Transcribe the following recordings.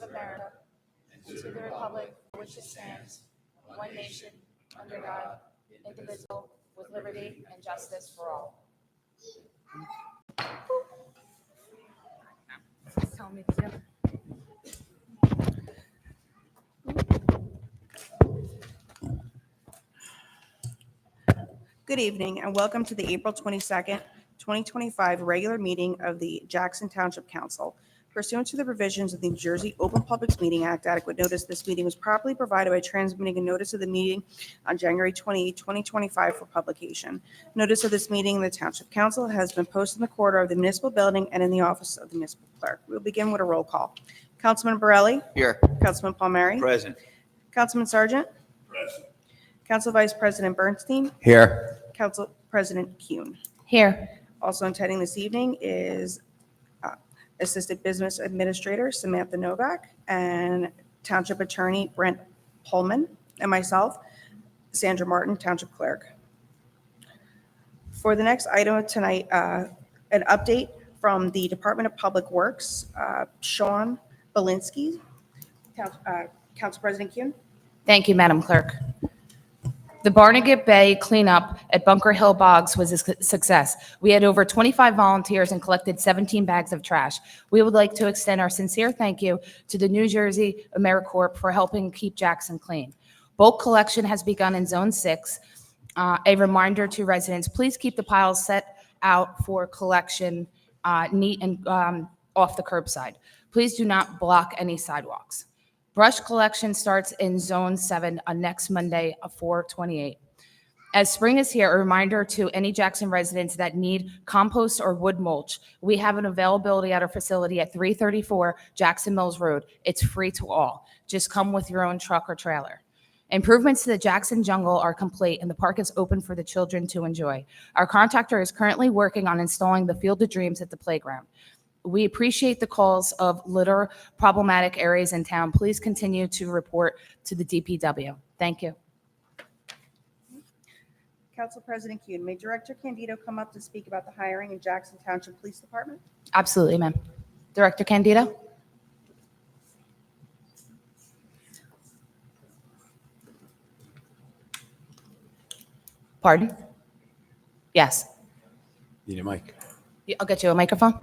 of America and to the republic for which it stands, one nation, under God, indivisible, with liberty and justice for all. Tell me to. Good evening and welcome to the April 22nd, 2025 regular meeting of the Jackson Township Council. Pursuant to the provisions of the New Jersey Open Public Meeting Act, adequate notice of this meeting was properly provided by transmitting a notice of the meeting on January 28, 2025 for publication. Notice of this meeting in the Township Council has been posted in the corridor of the municipal building and in the office of the municipal clerk. We'll begin with a roll call. Councilman Borelli? Here. Councilman Palmieri? Present. Councilman Sargent? Present. Council Vice President Bernstein? Here. Council President Kuhn. Here. Also attending this evening is Assistant Business Administrator Samantha Novak and Township Attorney Brent Pullman, and myself, Sandra Martin, Township Clerk. For the next item tonight, an update from the Department of Public Works, Sean Belinsky. Council President Kuhn. Thank you, Madam Clerk. The Barnegat Bay cleanup at Bunker Hill Bogs was a success. We had over 25 volunteers and collected 17 bags of trash. We would like to extend our sincere thank you to the New Jersey AmeriCorps for helping keep Jackson clean. Bulk collection has begun in Zone 6. A reminder to residents, please keep the piles set out for collection neat and off the curbside. Please do not block any sidewalks. Brush collection starts in Zone 7 on next Monday of 4/28. As spring is here, a reminder to any Jackson residents that need compost or wood mulch. We have an availability at our facility at 334 Jackson Mills Road. It's free to all. Just come with your own truck or trailer. Improvements to the Jackson Jungle are complete and the park is open for the children to enjoy. Our contractor is currently working on installing the Field of Dreams at the playground. We appreciate the calls of litter problematic areas in town. Please continue to report to the DPW. Thank you. Council President Kuhn, may Director Candido come up to speak about the hiring in Jackson Township Police Department? Absolutely, ma'am. Director Candido? Pardon? Yes. Need a mic. I'll get you a microphone.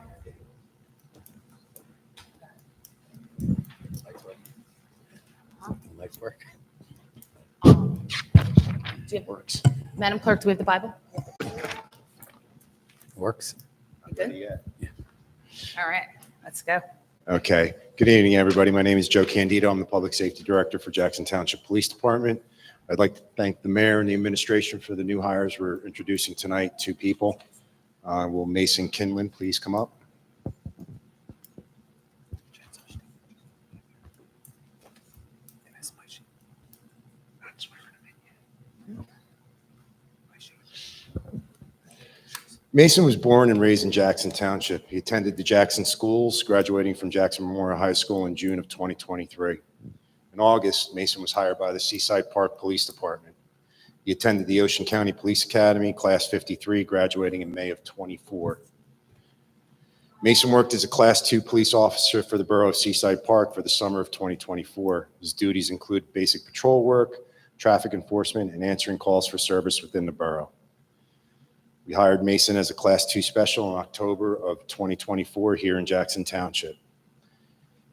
Lights work. Works. Madam Clerk, do we have the Bible? Works. You good? All right, let's go. Okay. Good evening, everybody. My name is Joe Candido. I'm the Public Safety Director for Jackson Township Police Department. I'd like to thank the mayor and the administration for the new hires we're introducing tonight, 2 people. Will Mason Kinlan please come up? Mason was born and raised in Jackson Township. He attended the Jackson schools, graduating from Jackson Memorial High School in June of 2023. In August, Mason was hired by the Seaside Park Police Department. He attended the Ocean County Police Academy, Class 53, graduating in May of 24. Mason worked as a Class 2 police officer for the Borough of Seaside Park for the summer of 2024. His duties include basic patrol work, traffic enforcement, and answering calls for service within the borough. We hired Mason as a Class 2 special in October of 2024 here in Jackson Township.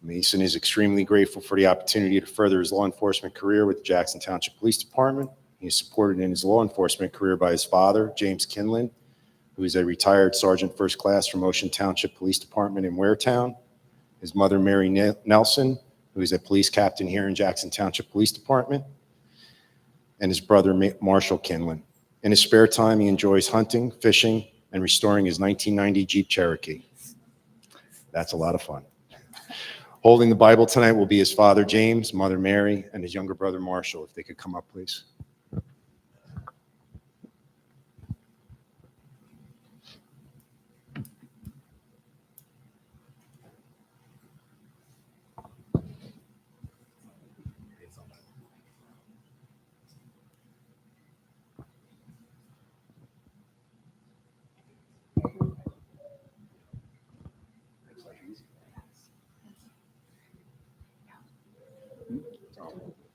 Mason is extremely grateful for the opportunity to further his law enforcement career with the Jackson Township Police Department. He is supported in his law enforcement career by his father, James Kinlan, who is a retired Sergeant First Class from Ocean Township Police Department in Waretown, his mother, Mary Nelson, who is a police captain here in Jackson Township Police Department, and his brother, Marshall Kinlan. In his spare time, he enjoys hunting, fishing, and restoring his 1990 Jeep Cherokee. That's a lot of fun. Holding the Bible tonight will be his father, James, mother, Mary, and his younger brother, Marshall. If they could come up, please.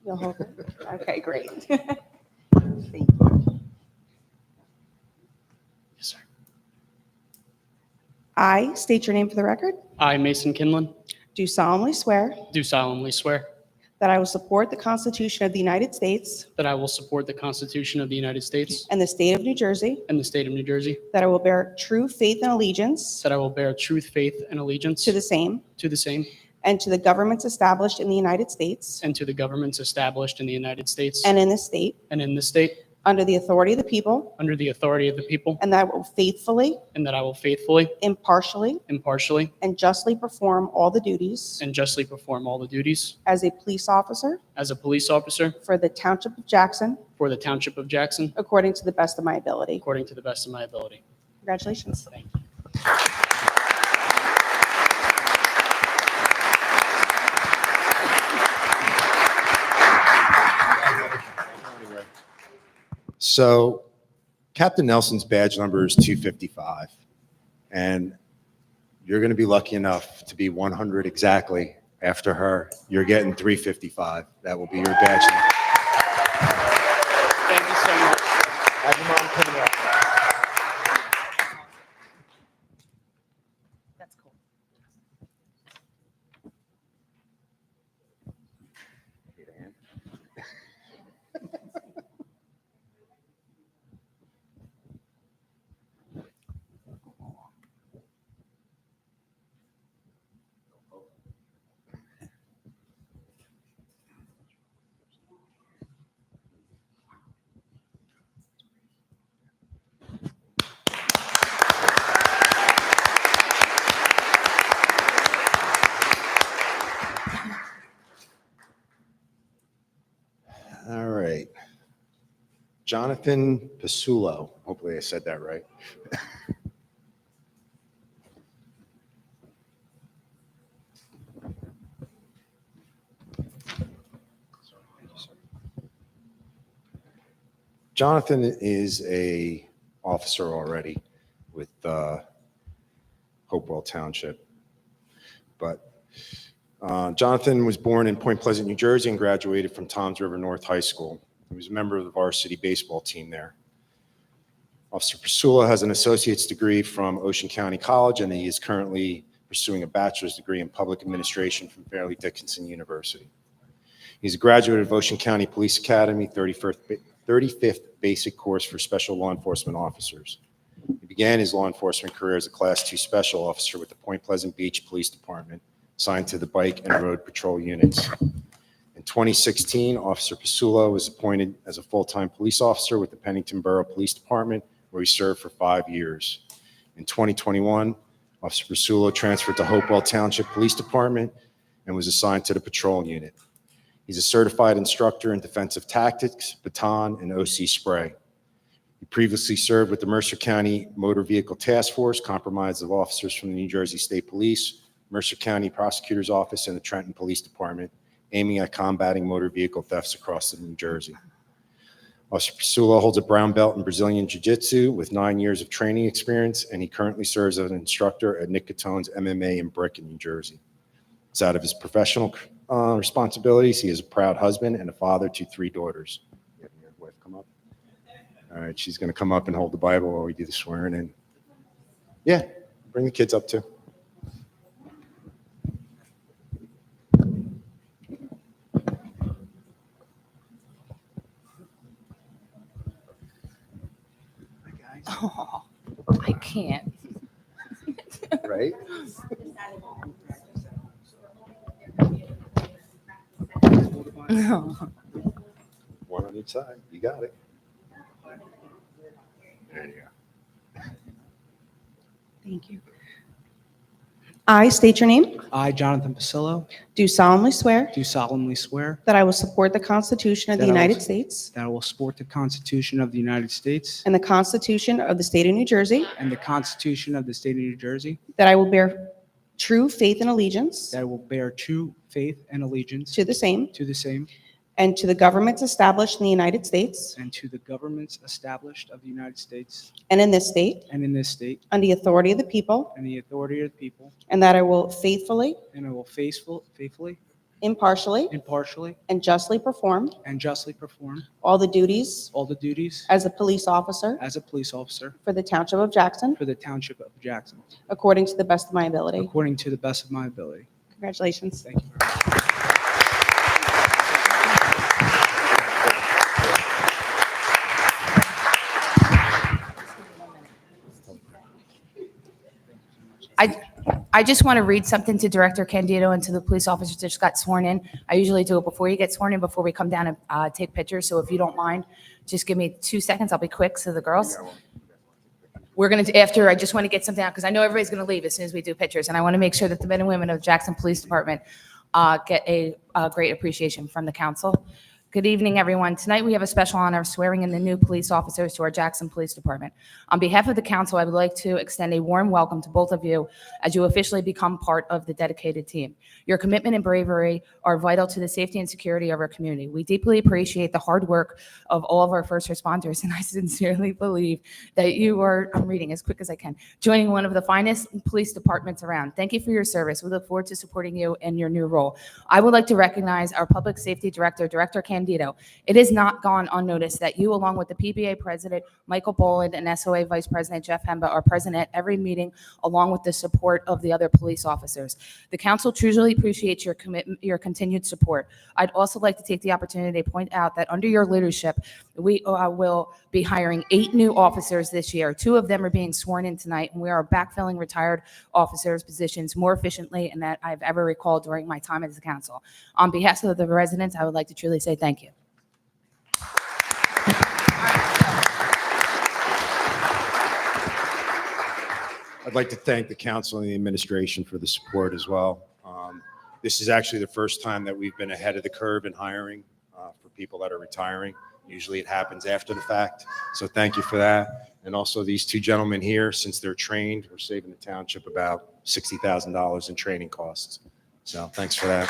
You'll hold it? Okay, great. Thank you. Yes, sir. I state your name for the record. I, Mason Kinlan, Do solemnly swear do solemnly swear that I will support the Constitution of the United States that I will support the Constitution of the United States and the state of New Jersey, and the state of New Jersey, that I will bear true faith and allegiance that I will bear truth, faith, and allegiance to the same and to the governments established in the United States to the governments established in the United States and in this state, and in this state, under the authority of the people, under the authority of the people, and that I will faithfully, and that I will faithfully, impartially, impartially, and justly perform all the duties and justly perform all the duties as a police officer as a police officer for the Township of Jackson for the Township of Jackson according to the best of my ability. according to the best of my ability. Congratulations. Thank you. So Captain Nelson's badge number is 255, and you're going to be lucky enough to be 100 exactly after her. You're getting 355. That will be your badge number. Thank you so much. Have your mom come up. That's cool. All right. Jonathan Pasulo. Hopefully I said that right. Jonathan is a officer already with Hopewell Township. But Jonathan was born in Point Pleasant, New Jersey, and graduated from Toms River North High School. He was a member of the varsity baseball team there. Officer Pursulla has an associate's degree from Ocean County College, and he is currently pursuing a bachelor's degree in public administration from Fairleigh Dickinson University. He's a graduate of Ocean County Police Academy, 35th Basic Course for Special Law Enforcement Officers. He began his law enforcement career as a Class II Special Officer with the Point Pleasant Beach Police Department, assigned to the Bike and Road Patrol units. In 2016, Officer Pasulla was appointed as a full-time police officer with the Pennington Borough Police Department, where he served for 5 years. In 2021, Officer Pasulla transferred to Hopewell Township Police Department and was assigned to the patrol unit. He's a certified instructor in defensive tactics, baton, and OC spray. He previously served with the Mercer County Motor Vehicle Task Force, comprised of officers from the New Jersey State Police, Mercer County Prosecutor's Office, and the Trenton Police Department, aiming at combating motor vehicle thefts across New Jersey. Officer Pasulla holds a brown belt in Brazilian Jiu-Jitsu with 9 years of training experience, and he currently serves as an instructor at Nick Catone's MMA in Brick in New Jersey. Outside of his professional responsibilities, he is a proud husband and a father to 3 daughters. You have your wife come up? All right, she's going to come up and hold the Bible while we do the swearing in. Yeah, bring the kids up too. Oh, I can't. Right? No. One on each side. You got it. There you go. Thank you. I state your name. I, Jonathan Pasillo, Do solemnly swear do solemnly swear that I will support the Constitution of the That I will- United States that I will support the Constitution of the United States and the Constitution of the State of New Jersey, and the Constitution of the State of New Jersey, that I will bear true faith and allegiance that I will bear true faith and allegiance to the same to the same and to the governments established in the United States and to the governments established of the United States and in this state, and in this state, under the authority of the people, and the authority of the people, and that I will faithfully, and I will faithfully, impartially, and justly perform all the duties all the duties as a police officer as a police officer for the Township of Jackson for the Township of Jackson, according to the best of my ability. according to the best of my ability. Congratulations. Thank you very much. I just want to read something to Director Candido and to the police officers that just got sworn in. I usually do it before you get sworn in, before we come down and take pictures. So if you don't mind, just give me 2 seconds. I'll be quick. So the girls, we're going to, after, I just want to get something out because I know everybody's going to leave as soon as we do pictures. And I want to make sure that the men and women of Jackson Police Department get a great appreciation from the council. Good evening, everyone. Tonight, we have a special honor of swearing in the new police officers to our Jackson Police Department. On behalf of the council, I would like to extend a warm welcome to both of you as you officially become part of the dedicated team. Your commitment and bravery are vital to the safety and security of our community. We deeply appreciate the hard work of all of our first responders, and I sincerely believe that you are, I'm reading as quick as I can, joining one of the finest police departments around. Thank you for your service. We look forward to supporting you in your new role. I would like to recognize our Public Safety Director, Director Candido. It has not gone unnoticed that you, along with the PBA President, Michael Boland, and SOA Vice President Jeff Hemba, are present at every meeting, along with the support of the other police officers. The council truly appreciates your commitment, your continued support. I'd also like to take the opportunity to point out that under your leadership, we will be hiring 8 new officers this year. 2 of them are being sworn in tonight, and we are backfilling retired officers' positions more efficiently than that I've ever recalled during my time as the council. On behalf of the residents, I would like to truly say thank you. I'd like to thank the council and the administration for the support as well. This is actually the first time that we've been ahead of the curve in hiring for people that are retiring. Usually it happens after the fact. So thank you for that. And also these 2 gentlemen here, since they're trained, we're saving the township about $60,000 in training costs. So thanks for that.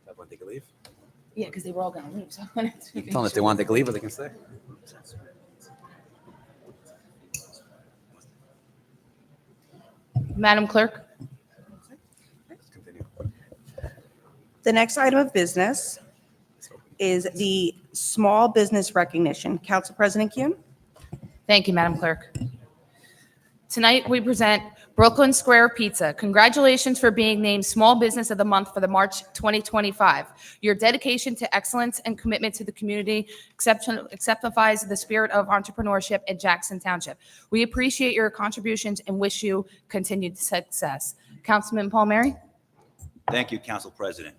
Everyone take a leave? Yeah, because they were all going to leave. So You can tell them if they want to take a leave or they can stay. Madam Clerk? Let's continue. The next item of business is the small business recognition. Council President Kuhn? Thank you, Madam Clerk. Tonight, we present Brooklyn Square Pizza. Congratulations for being named Small Business of the Month for the March 2025. Your dedication to excellence and commitment to the community exemplifies the spirit of entrepreneurship in Jackson Township. We appreciate your contributions and wish you continued success. Councilman Palmieri? Thank you, Council President.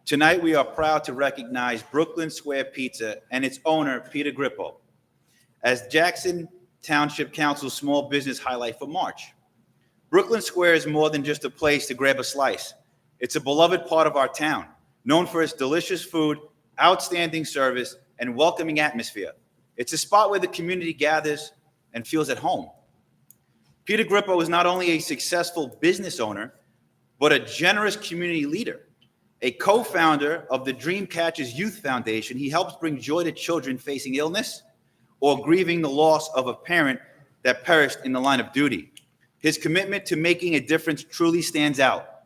Tonight, we are proud to recognize Brooklyn Square Pizza and its owner, Peter Grippo, as Jackson Township Council's small business highlight for March. Brooklyn Square is more than just a place to grab a slice. It's a beloved part of our town, known for its delicious food, outstanding service, and welcoming atmosphere. It's a spot where the community gathers and feels at home. Peter Grippo is not only a successful business owner, but a generous community leader. A co-founder of the Dreamcatchers Youth Foundation, he helps bring joy to children facing illness or grieving the loss of a parent that perished in the line of duty. His commitment to making a difference truly stands out.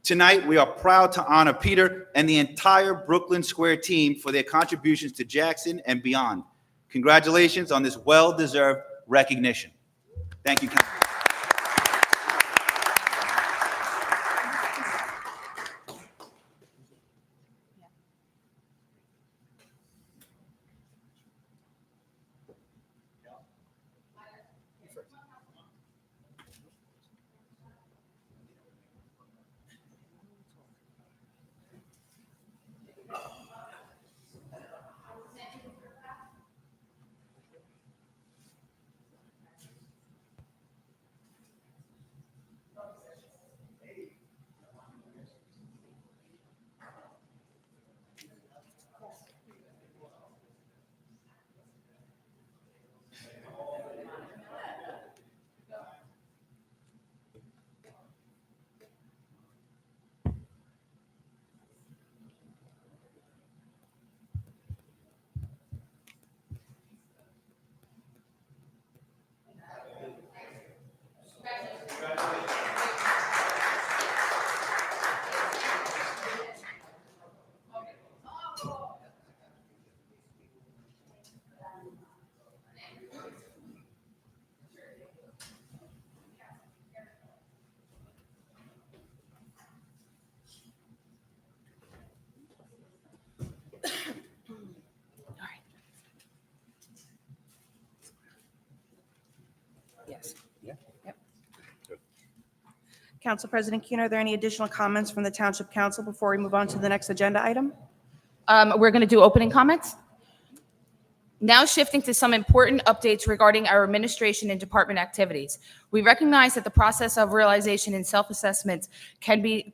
Tonight, we are proud to honor Peter and the entire Brooklyn Square team for their contributions to Jackson and beyond. Congratulations on this well-deserved recognition. Thank you, Council. Council President Kuhn, are there any additional comments from the Township Council before we move on to the next agenda item? We're going to do opening comments. Now shifting to some important updates regarding our administration and department activities. We recognize that the process of realization and self-assessments can be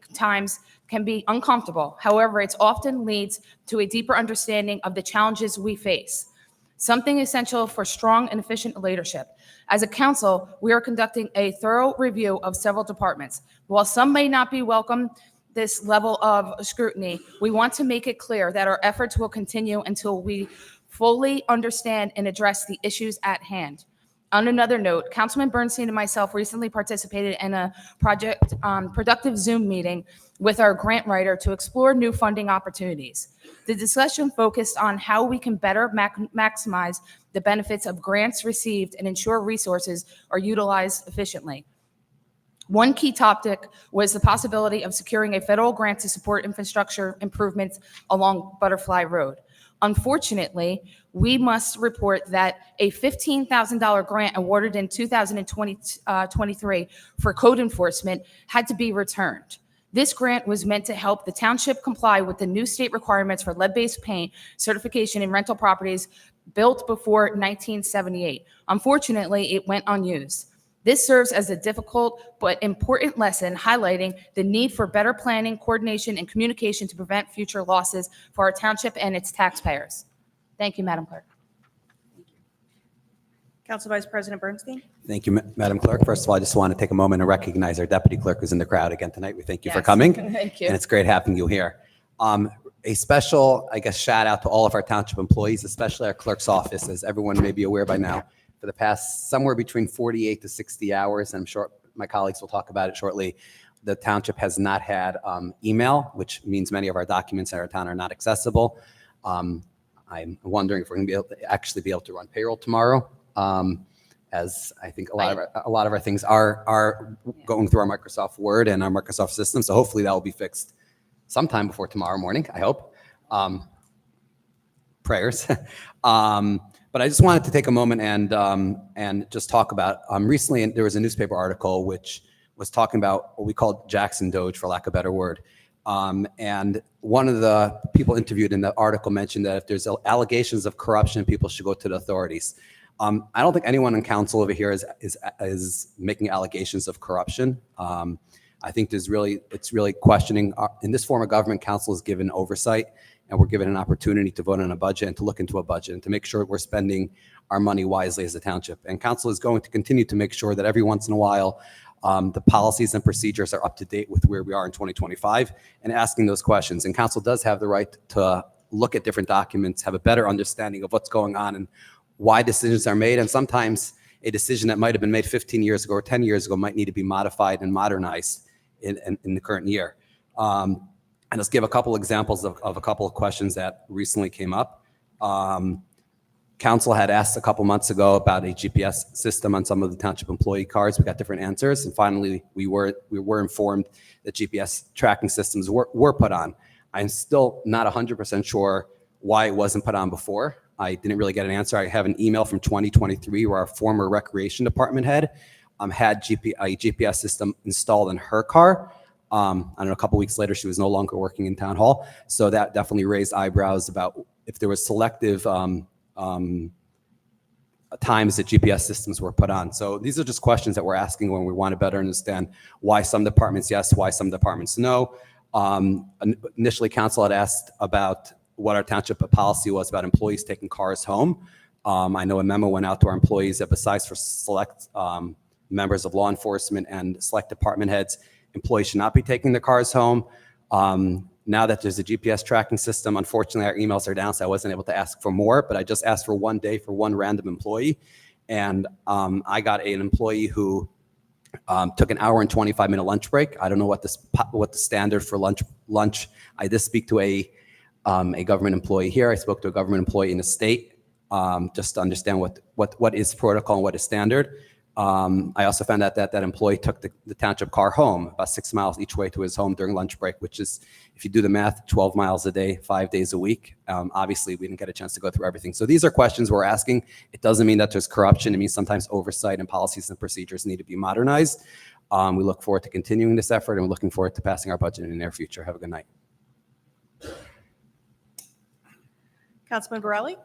uncomfortable. However, it often leads to a deeper understanding of the challenges we face, something essential for strong and efficient leadership. As a council, we are conducting a thorough review of several departments. While some may not be welcome this level of scrutiny, we want to make it clear that our efforts will continue until we fully understand and address the issues at hand. On another note, Councilman Bernstein and myself recently participated in a productive Zoom meeting with our grant writer to explore new funding opportunities. The discussion focused on how we can better maximize the benefits of grants received and ensure resources are utilized efficiently. One key topic was the possibility of securing a federal grant to support infrastructure improvements along Butterfly Road. Unfortunately, we must report that a $15,000 grant awarded in 2023 for code enforcement had to be returned. This grant was meant to help the township comply with the new state requirements for lead-based paint certification in rental properties built before 1978. Unfortunately, it went unused. This serves as a difficult but important lesson highlighting the need for better planning, coordination, and communication to prevent future losses for our township and its taxpayers. Thank you, Madam Clerk. Council Vice President Bernstein. Thank you, Madam Clerk. First of all, I just want to take a moment and recognize our Deputy Clerk who's in the crowd again tonight. We thank you for Yes. coming. Thank you. And it's great having you here. A special, shout out to all of our township employees, especially our clerk's office. As everyone may be aware by now, for the past somewhere between 48 to 60 hours, and I'm sure my colleagues will talk about it shortly, the township has not had email, which means many of our documents in our town are not accessible. I'm wondering if we're going to be able to actually be able to run payroll tomorrow, as I think a lot of our things are going through our Microsoft Word and our Microsoft system. So hopefully that will be fixed sometime before tomorrow morning, I hope. Prayers. But I just wanted to take a moment and just talk about, recently there was a newspaper article which was talking about what we call Jackson Doge, for lack of a better word. And one of the people interviewed in the article mentioned that if there's allegations of corruption, people should go to the authorities. I don't think anyone in council over here is making allegations of corruption. I think it's really questioning, in this form of government, council is given oversight, and we're given an opportunity to vote on a budget and to look into a budget and to make sure we're spending our money wisely as a township. And council is going to continue to make sure that every once in a while, the policies and procedures are up to date with where we are in 2025 and asking those questions. And council does have the right to look at different documents, have a better understanding of what's going on and why decisions are made. And sometimes a decision that might have been made 15 years ago or 10 years ago might need to be modified and modernized in the current year. And let's give a couple examples of a couple of questions that recently came up. Council had asked a couple months ago about a GPS system on some of the township employee cars. We got different answers, and finally we were informed that GPS tracking systems were put on. I'm still not 100% sure why it wasn't put on before. I didn't really get an answer. I have an email from 2023 where our former recreation department head had a GPS system installed in her car. I don't know, a couple weeks later, she was no longer working in town hall. So that definitely raised eyebrows about if there was selective times that GPS systems were put on. So these are just questions that we're asking when we want to better understand why some departments yes, why some departments no. Initially, council had asked about what our township policy was about employees taking cars home. I know a memo went out to our employees that besides for select members of law enforcement and select department heads, employees should not be taking their cars home. Now that there's a GPS tracking system, unfortunately, our emails are down, so I wasn't able to ask for more, but I just asked for one day for one random employee. And I got an employee who took an hour and 25-minute lunch break. I don't know what the standard for lunch. I did speak to a government employee here. I spoke to a government employee in the state just to understand what is protocol and what is standard. I also found out that employee took the township car home about 6 miles each way to his home during lunch break, which is, if you do the math, 12 miles a day, 5 days a week. Obviously, we didn't get a chance to go through everything. So these are questions we're asking. It doesn't mean that there's corruption. It means sometimes oversight and policies and procedures need to be modernized. We look forward to continuing this effort, and we're looking forward to passing our budget in the near future. Have a good night. Councilman Borelli?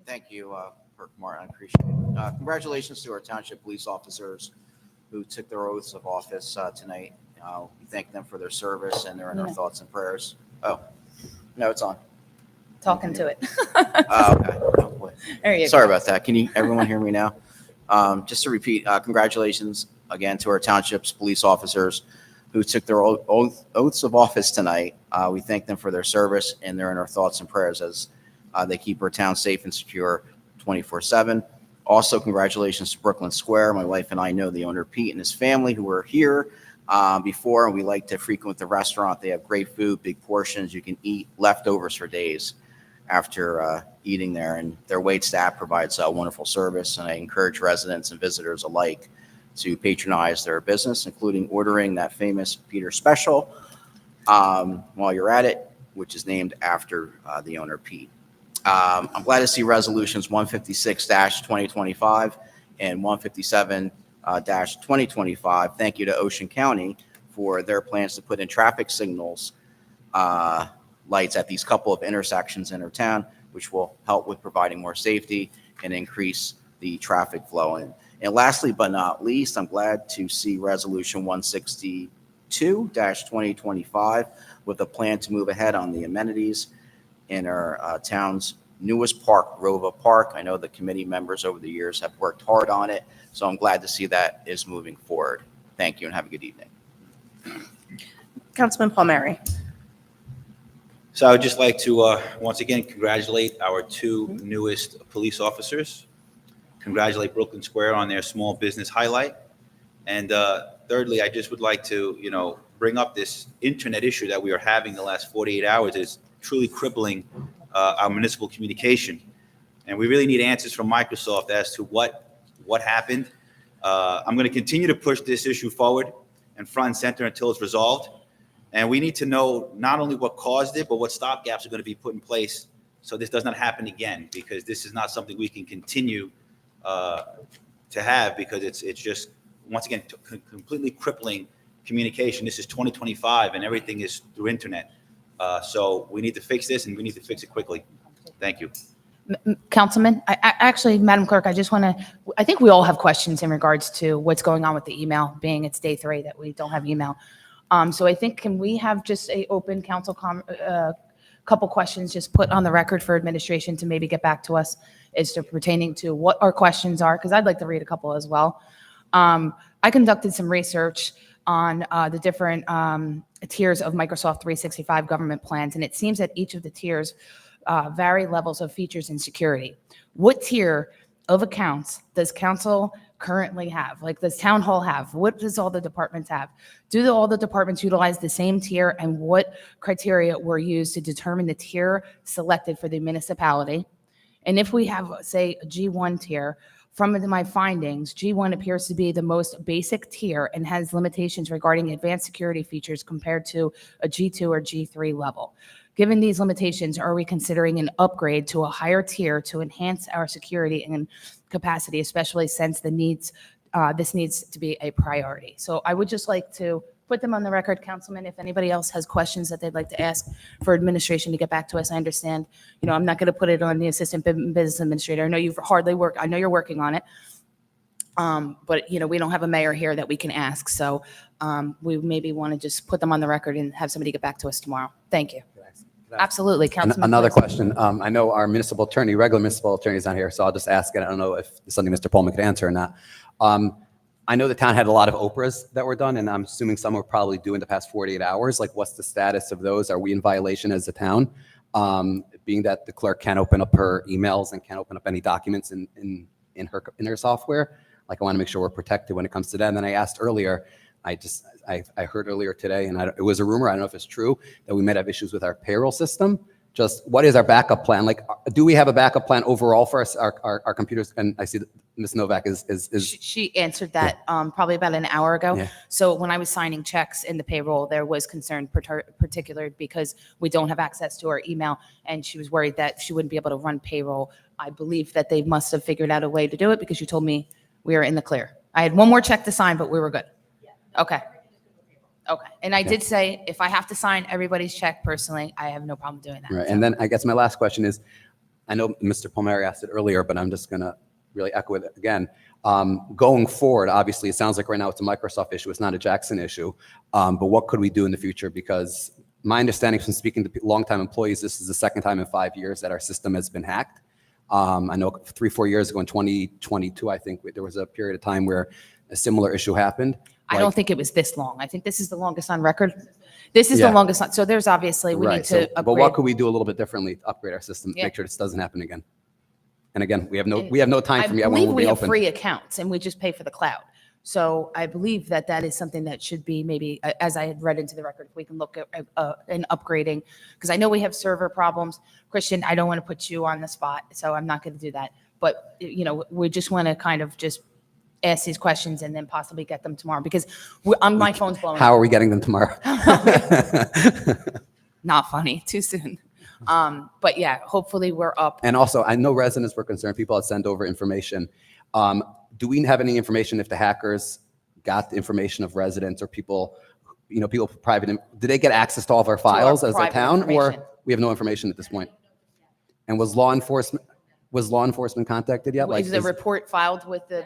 Thank you, Clerk Martin. I appreciate it. Congratulations to our township police officers who took their oaths of office tonight. We thank them for their service, and they're in our Yeah. thoughts and prayers. Oh, no, it's on. Talking to it. Okay. Oh, boy. There you go. Sorry about that. Can everyone hear me now? Just to repeat, congratulations again to our township's police officers who took their oaths of office tonight. We thank them for their service, and they're in our thoughts and prayers as they keep our town safe and secure 24/7. Also, congratulations to Brooklyn Square. My wife and I know the owner, Pete, and his family, who were here before, and we like to frequent the restaurant. They have great food, big portions. You can eat leftovers for days after eating there, and their wait staff provides wonderful service, and I encourage residents and visitors alike to patronize their business, including ordering that famous Peter special while you're at it, which is named after the owner, Pete. I'm glad to see resolutions 156-2025 and 157-2025. Thank you to Ocean County for their plans to put in traffic signals lights at these couple of intersections in our town, which will help with providing more safety and increase the traffic flow. And lastly, but not least, I'm glad to see resolution 162-2025 with a plan to move ahead on the amenities in our town's newest park, Rova Park. I know the committee members over the years have worked hard on it, so I'm glad to see that is moving forward. Thank you and have a good evening. Councilman Palmieri? So I would just like to once again congratulate our two newest police officers. Congratulate Brooklyn Square on their small business highlight. And thirdly, I just would like to, bring up this internet issue that we are having the last 48 hours. It's truly crippling our municipal communication. And we really need answers from Microsoft as to what happened. I'm going to continue to push this issue forward and front and center until it's resolved. And we need to know not only what caused it, but what stopgaps are going to be put in place so this does not happen again, because this is not something we can continue to have, because it's just, once again, completely crippling communication. This is 2025 and everything is through internet. So we need to fix this, and we need to fix it quickly. Thank you. Councilman, actually, Madam Clerk, I think we all have questions in regards to what's going on with the email, being it's day 3 that we don't have email. So I think, can we have just a open council couple questions just put on the record for administration to maybe get back to us as to pertaining to what our questions are? Because I'd like to read a couple as well. I conducted some research on the different tiers of Microsoft 365 government plans, and it seems that each of the tiers vary levels of features and security. What tier of accounts does council currently have? Like, does town hall have? What does all the departments have? Do all the departments utilize the same tier, and what criteria were used to determine the tier selected for the municipality? And if we have, say, a G1 tier, from my findings, G1 appears to be the most basic tier and has limitations regarding advanced security features compared to a G2 or G3 level. Given these limitations, are we considering an upgrade to a higher tier to enhance our security and capacity, especially since this needs to be a priority? So I would just like to put them on the record, Councilman. If anybody else has questions that they'd like to ask for administration to get back to us, I understand. I'm not going to put it on the assistant business administrator. I know you've hardly worked. I know you're working on it. But we don't have a mayor here that we can ask. So we maybe want to just put them on the record and have somebody get back to us tomorrow. Thank you. Absolutely, Councilman. Another please. question. I know our regular municipal attorney is on here, so I'll just ask it. I don't know if it's something Mr. Pullman could answer or not. I know the town had a lot of Oprahs that were done, and I'm assuming some were probably due in the past 48 hours. Like, what's the status of those? Are we in violation as a town? Being that the clerk can't open up her emails and can't open up any documents in her software. Like, I want to make sure we're protected when it comes to that. And then I asked earlier, I heard earlier today, and it was a rumor, I don't know if it's true, that we might have issues with our payroll system. Just what is our backup plan? Like, do we have a backup plan overall for our computers? And I see that Ms. Novak is. She answered that probably about an hour ago. Yeah. So when I was signing checks in the payroll, there was concern particular because we don't have access to our email, and she was worried that she wouldn't be able to run payroll. I believe that they must have figured out a way to do it because you told me we were in the clear. I had one more check to sign, but we were good. Okay. Okay. And I did say, if I have to sign everybody's check personally, I have no problem doing that. Right. So- And then I guess my last question is, I know Mr. Palmieri asked it earlier, but I'm just going to really echo it again. Going forward, obviously, it sounds like right now it's a Microsoft issue. It's not a Jackson issue. But what could we do in the future? Because my understanding from speaking to longtime employees, this is the second time in 5 years that our system has been hacked. I know 3-4 years ago in 2022, I think there was a period of time where a similar issue happened. I don't think it was this long. I think this is the longest on record. This is the Yeah. longest. So there's obviously, we need Right. to But what upgrade. could we do a little bit differently to upgrade our system, Yeah. make sure this doesn't happen again? And again, we have no time from yet when I believe we'll we be have open. free accounts and we just pay for the cloud. So I believe that that is something that should be maybe, as I had read into the record, we can look at an upgrading, because I know we have server problems. Christian, I don't want to put you on the spot, so I'm not going to do that. But, you know, we just want to kind of just ask these questions and then possibly get them tomorrow, because my phone's blowing How up. are we getting them tomorrow? Not funny, too soon. But yeah, hopefully we're up. And also, I know residents were concerned, people had sent over information. Do we have any information if the hackers got the information of residents or people, people private, did they get access to all of our files as a private town, or information. we have no information at this point? And was law enforcement contacted yet? Is the report filed with the,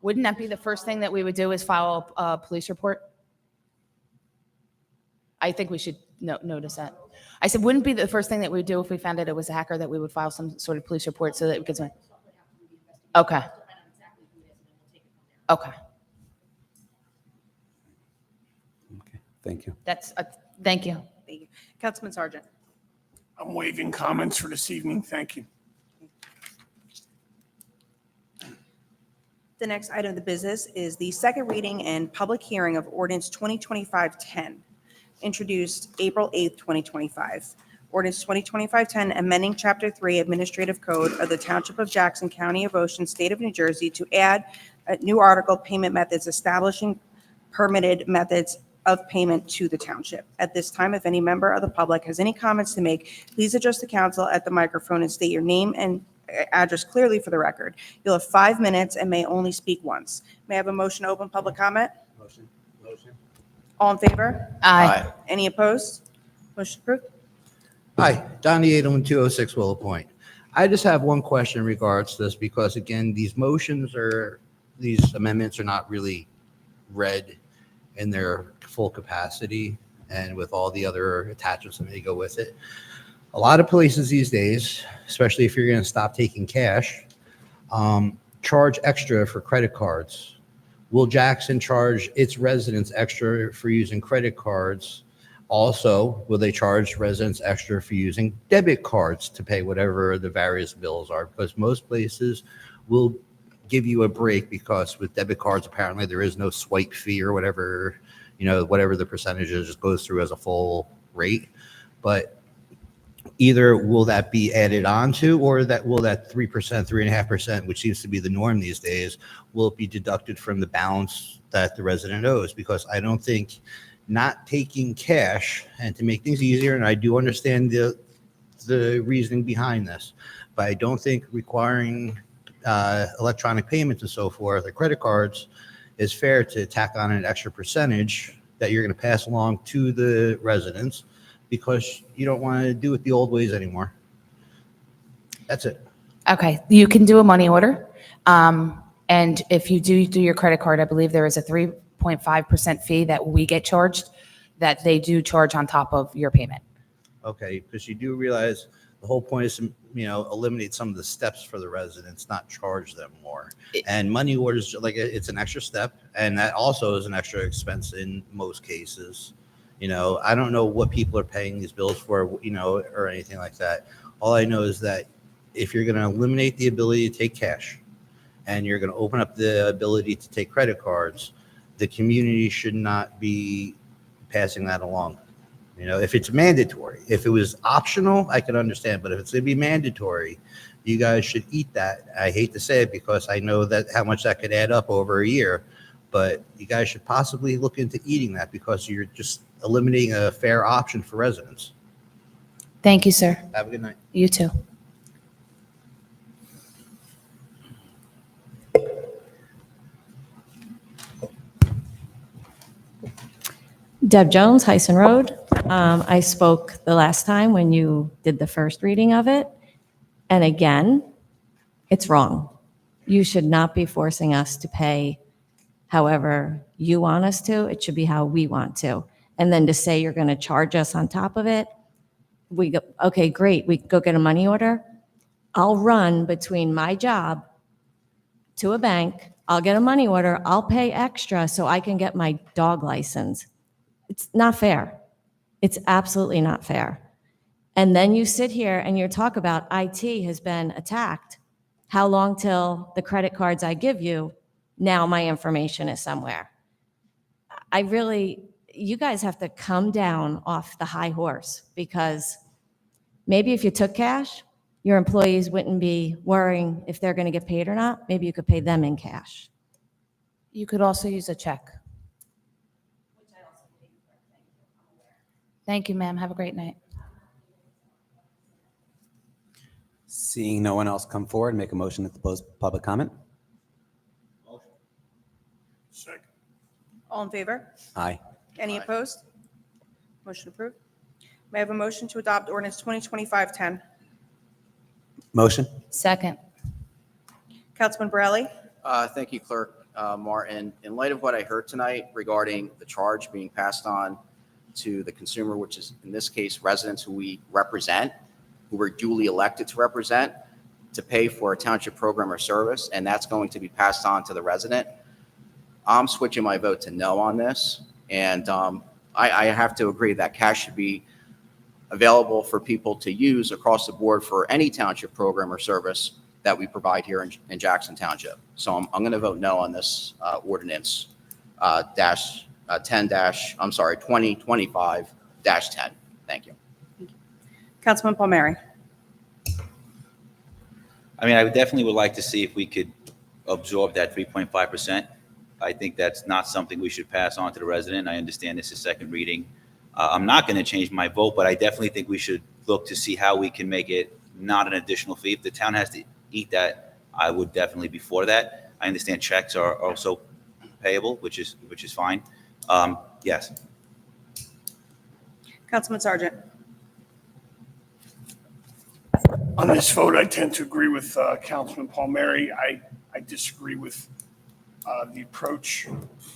wouldn't that be the first thing that we would do is file a police report? I think we should notice that. I said, wouldn't be the first thing that we'd do if we found out it was a hacker, that we would file some sort of police report so that we could. Okay. Okay. Okay, thank you. Thank you. Thank you. Councilman Sargent. I'm waiving comments for this evening. Thank you. The next item of the business is the second reading and public hearing of ordinance 2025-10, introduced April 8th, 2025. Ordinance 2025-10, amending Chapter 3 Administrative Code of the Township of Jackson, County of Ocean, State of New Jersey to add a new article, payment methods, establishing permitted methods of payment to the township. At this time, if any member of the public has any comments to make, please address the council at the microphone and state your name and address clearly for the record. You'll have 5 minutes and may only speak once. May I have a motion to open public comment? Motion. All in favor? Aye. Any opposed? Motion approved. Hi, Donnie 80206 Willow Point. I just have one question in regards to this, because again, these amendments are not really read in their full capacity and with all the other attachments that may go with it. A lot of places these days, especially if you're going to stop taking cash, charge extra for credit cards. Will Jackson charge its residents extra for using credit cards? Also, will they charge residents extra for using debit cards to pay whatever the various bills are? Because most places will give you a break, because with debit cards, apparently there is no swipe fee or whatever, whatever the percentage is, just goes through as a full rate. But either will that be added on to, or will that 3%, 3.5%, which seems to be the norm these days, will it be deducted from the balance that the resident owes? Because I don't think not taking cash, and to make things easier, and I do understand the reasoning behind this, but I don't think requiring electronic payments and so forth, or credit cards, is fair to tack on an extra percentage that you're going to pass along to the residents, because you don't want to do it the old ways anymore. That's it. Okay, you can do a money order. And if you do your credit card, I believe there is a 3.5% fee that we get charged, that they do charge on top of your payment. Okay, because you do realize the whole point is to, eliminate some of the steps for the residents, not charge them more. And money orders, it's an extra step, and that also is an extra expense in most cases. I don't know what people are paying these bills for, or anything like that. All I know is that if you're going to eliminate the ability to take cash, and you're going to open up the ability to take credit cards, the community should not be passing that along. If it's mandatory, if it was optional, I could understand, but if it's going to be mandatory, you guys should eat that. I hate to say it, because I know that how much that could add up over a year, but you guys should possibly look into eating that, because you're just eliminating a fair option for residents. Thank you, sir. Have a good night. You too. Deb Jones, Hyson Road. I spoke the last time when you did the first reading of it. And again, it's wrong. You should not be forcing us to pay however you want us to. It should be how we want to. And then to say you're going to charge us on top of it, we go, okay, great, we go get a money order. I'll run between my job to a bank, I'll get a money order, I'll pay extra so I can get my dog license. It's not fair. It's absolutely not fair. And then you sit here and you talk about IT has been attacked. How long till the credit cards I give you, now my information is somewhere? You guys have to come down off the high horse, because maybe if you took cash, your employees wouldn't be worrying if they're going to get paid or not. Maybe you could pay them in cash. You could also use a check. Thank you, ma'am. Have a great night. Seeing no one else come forward, make a motion to close public comment. Second. All in favor? Aye. Any opposed? Motion approved. May I have a motion to adopt ordinance 2025-10? Motion? Second. Councilman Borelli? Thank you, Clerk Martin. In light of what I heard tonight regarding the charge being passed on to the consumer, which is in this case residents who we represent, who were duly elected to represent, to pay for a township program or service, and that's going to be passed on to the resident, I'm switching my vote to no on this. And I have to agree that cash should be available for people to use across the board for any township program or service that we provide here in Jackson Township. So I'm going to vote no on this ordinance 2025-10. Thank you. Councilman Palmieri? I mean, I definitely would like to see if we could absorb that 3.5%. I think that's not something we should pass on to the resident. I understand this is second reading. I'm not going to change my vote, but I definitely think we should look to see how we can make it not an additional fee. If the town has to eat that, I would definitely be for that. I understand checks are also payable, which is fine. Yes. Councilman Sargent? On this vote, I tend to agree with Councilman Palmieri. I disagree with the approach,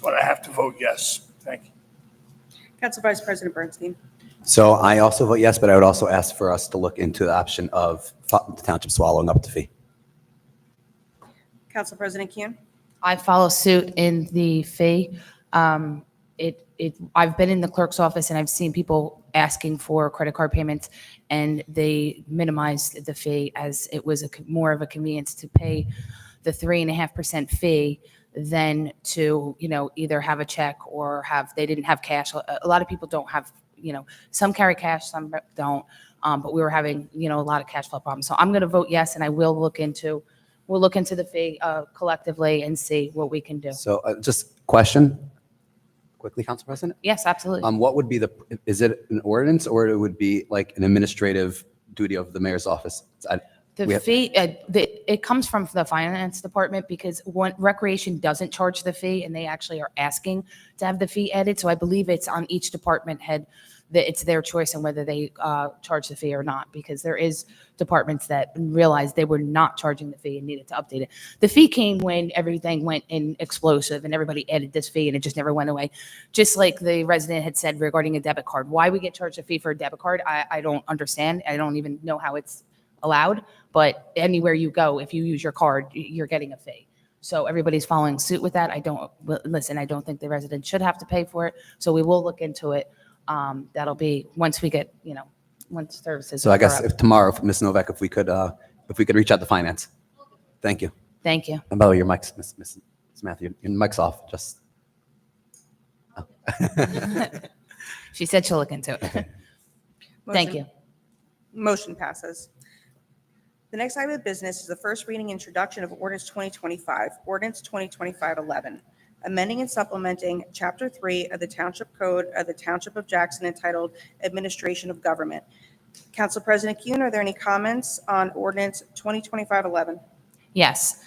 but I have to vote yes. Thank you. Council Vice President Bernstein? So I also vote yes, but I would also ask for us to look into the option of the township swallowing up the fee. Council President Kuhn? I follow suit in the fee. I've been in the clerk's office and I've seen people asking for credit card payments, and they minimized the fee as it was more of a convenience to pay the 3.5% fee than to, either have a check or they didn't have cash. A lot of people don't have, some carry cash, some don't. But we were having, a lot of cash flow problems. So I'm going to vote yes, and we'll look into the fee collectively and see what we can do. So just question quickly, Council President. Yes, absolutely. What would be is it an ordinance, or it would be like an administrative duty of the mayor's office? The fee, it comes from the finance department, because recreation doesn't charge the fee, and they actually are asking to have the fee added. So I believe it's on each department head that it's their choice on whether they charge the fee or not, because there is departments that realized they were not charging the fee and needed to update it. The fee came when everything went in explosive and everybody added this fee and it just never went away. Just like the resident had said regarding a debit card. Why we get charged a fee for a debit card, I don't understand. I don't even know how it's allowed, but anywhere you go, if you use your card, you're getting a fee. So everybody's following suit with that. I don't think the resident should have to pay for it. So we will look into it. That'll be once we get, once services. So I guess are up. if tomorrow, Ms. Novak, if we could reach out to finance. Thank you. Thank you. And by the way, your mic's, Ms. Matthew, your mic's off. Just. Oh. She said she'll look into it. Thank you. Motion passes. The next item of business is the first reading introduction of Ordinance 2025, Ordinance 2025-11, amending and supplementing Chapter 3 of the Township Code of the Township of Jackson entitled Administration of Government. Council President Kuhn, are there any comments on Ordinance 2025-11? Yes.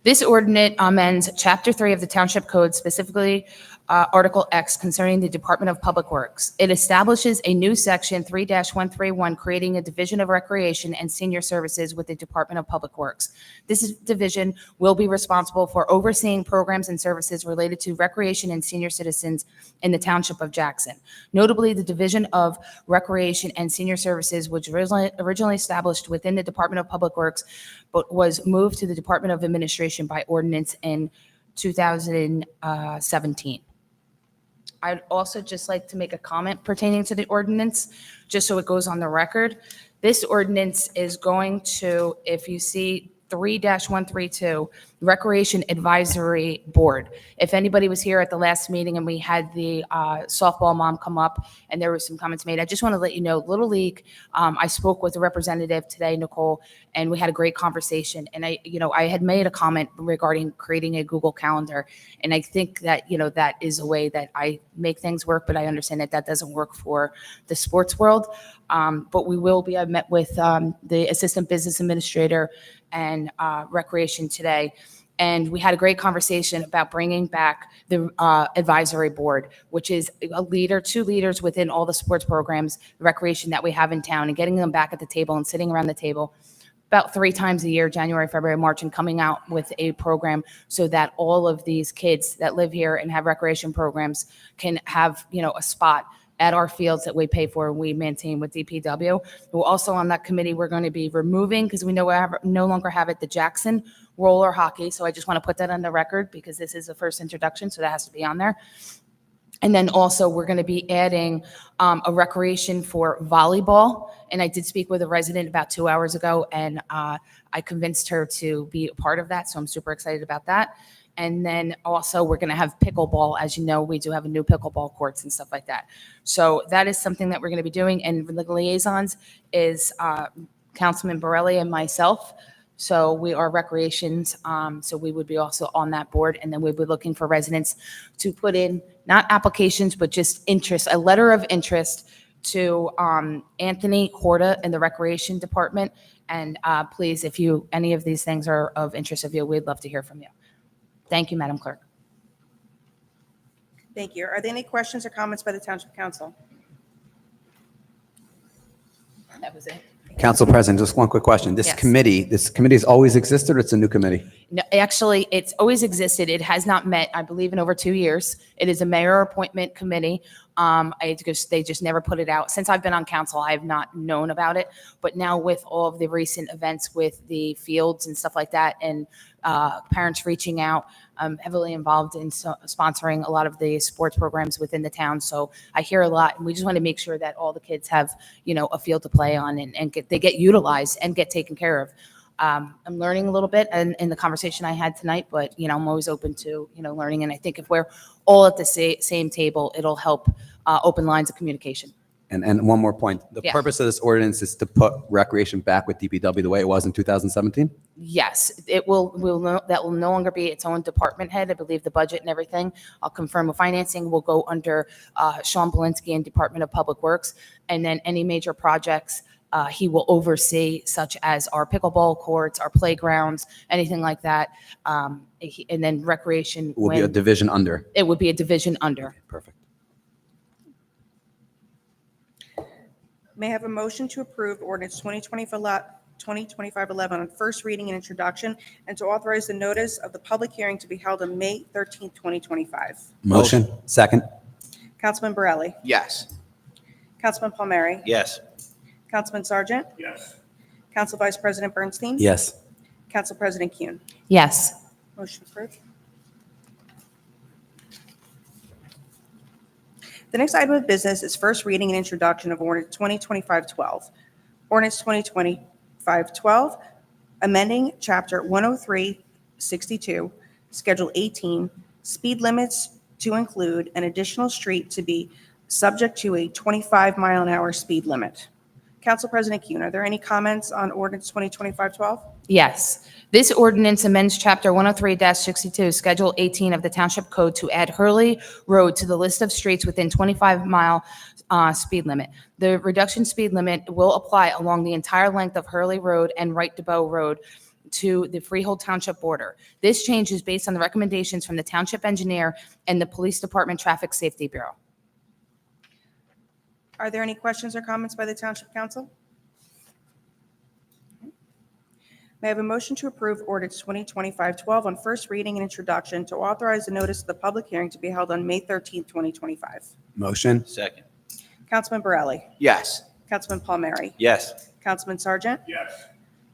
This ordinance amends Chapter 3 of the Township Code, specifically Article X concerning the Department of Public Works. It establishes a new section 3-131, creating a division of recreation and senior services with the Department of Public Works. This division will be responsible for overseeing programs and services related to recreation and senior citizens in the Township of Jackson. Notably, the Division of Recreation and Senior Services, which originally established within the Department of Public Works, but was moved to the Department of Administration by ordinance in 2017. I'd also just like to make a comment pertaining to the ordinance, just so it goes on the record. This ordinance is going to, if you see 3-132, Recreation Advisory Board. If anybody was here at the last meeting and we had the softball mom come up and there were some comments made, I just want to let you know, Little League, I spoke with a representative today, Nicole, and we had a great conversation. And I had made a comment regarding creating a Google Calendar. And I think that, that is a way that I make things work, but I understand that that doesn't work for the sports world. But we will be, I met with the Assistant Business Administrator and Recreation today. And we had a great conversation about bringing back the advisory board, which is two leaders within all the sports programs, recreation that we have in town, and getting them back at the table and sitting around the table about 3 times a year, January, February, March, and coming out with a program so that all of these kids that live here and have recreation programs can have, a spot at our fields that we pay for and we maintain with DPW. We're also on that committee, we're going to be removing, because we no longer have it, the Jackson roller hockey. So I just want to put that on the record because this is the first introduction, so that has to be on there. And then also we're going to be adding a recreation for volleyball. And I did speak with a resident about 2 hours ago, and I convinced her to be a part of that. So I'm super excited about that. And then also we're going to have pickleball. As you know, we do have a new pickleball courts and stuff like that. So that is something that we're going to be doing. And the liaisons is Councilman Borelli and myself. So we are recreations. So we would be also on that board. And then we'd be looking for residents to put in, not applications, but just interest, a letter of interest to Anthony Horta in the Recreation Department. And please, if any of these things are of interest of you, we'd love to hear from you. Thank you, Madam Clerk. Thank you. Are there any questions or comments by the Township Council? That was it. Council President, just one quick question. This Yes. committee has always existed, or it's a new committee? No, actually, it's always existed. It has not met, I believe, in over 2 years. It is a mayor appointment committee. They just never put it out. Since I've been on council, I have not known about it. But now with all of the recent events with the fields and stuff like that, and parents reaching out, I'm heavily involved in sponsoring a lot of the sports programs within the town. So I hear a lot, and we just want to make sure that all the kids have, a field to play on and they get utilized and get taken care of. I'm learning a little bit in the conversation I had tonight, but, I'm always open to, learning. And I think if we're all at the same table, it'll help open lines of communication. And one more point. The Yeah. purpose of this ordinance is to put recreation back with DPW the way it was in 2017? Yes, that will no longer be its own department head. I believe the budget and everything, I'll confirm with financing, will go under Sean Polinsky and Department of Public Works. And then any major projects he will oversee, such as our pickleball courts, our playgrounds, anything like that. And then recreation. Will be a division under. It would be a division under. Perfect. May I have a motion to approve ordinance 2025-11 on first reading and introduction, and to authorize the notice of the public hearing to be held on May 13th, 2025? Motion. Second. Councilman Borelli? Yes. Councilman Palmieri? Yes. Councilman Sargent? Yes. Council Vice President Bernstein? Yes. Council President Kuhn? Yes. Motion approved. The next item of business is first reading and introduction of ordinance 2025-12. Ordinance 2025-12, amending Chapter 103-62, Schedule 18, speed limits to include an additional street to be subject to a 25-mile-an-hour speed limit. Council President Kuhn, are there any comments on ordinance 2025-12? Yes. This ordinance amends Chapter 103-62, Schedule 18 of the Township Code to add Hurley Road to the list of streets within 25-mile speed limit. The reduction speed limit will apply along the entire length of Hurley Road and Right to Bow Road to the Freehold Township border. This change is based on the recommendations from the township engineer and the Police Department Traffic Safety Bureau. Are there any questions or comments by the Township Council? May I have a motion to approve ordinance 2025-12 on first reading and introduction to authorize the notice of the public hearing to be held on May 13th, 2025? Motion? Second. Councilman Borelli? Yes. Councilman Palmieri? Yes. Councilman Sargent? Yes.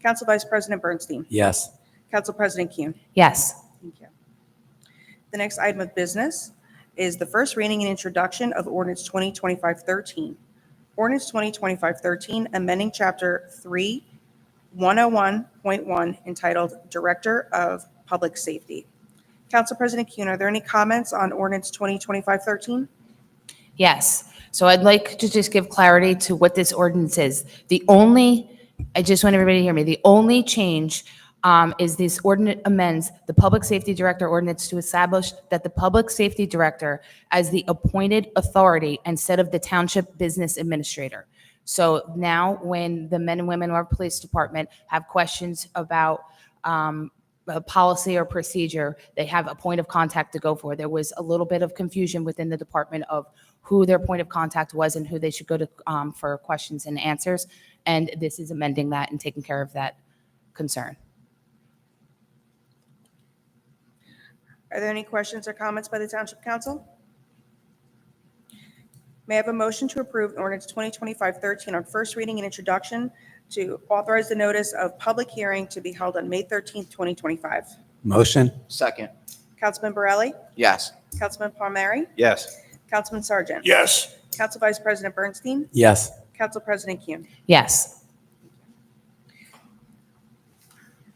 Council Vice President Bernstein? Yes. Council President Kuhn? Yes. Thank you. The next item of business is the first reading and introduction of ordinance 2025-13. Ordinance 2025-13, amending Chapter 3, 101.1, entitled Director of Public Safety. Council President Kuhn, are there any comments on ordinance 2025-13? Yes. So I'd like to just give clarity to what this ordinance is. I just want everybody to hear me. The only change is this ordinance amends the Public Safety Director ordinance to establish that the Public Safety Director as the appointed authority instead of the Township Business Administrator. So now when the men and women of our police department have questions about a policy or procedure, they have a point of contact to go for. There was a little bit of confusion within the department of who their point of contact was and who they should go to for questions and answers. And this is amending that and taking care of that concern. Are there any questions or comments by the Township Council? May I have a motion to approve ordinance 2025-13 on first reading and introduction to authorize the notice of public hearing to be held on May 13th, 2025? Motion? Second. Councilman Borelli? Yes. Councilman Palmieri? Yes. Councilman Sargent? Yes. Council Vice President Bernstein? Yes. Council President Kuhn? Yes.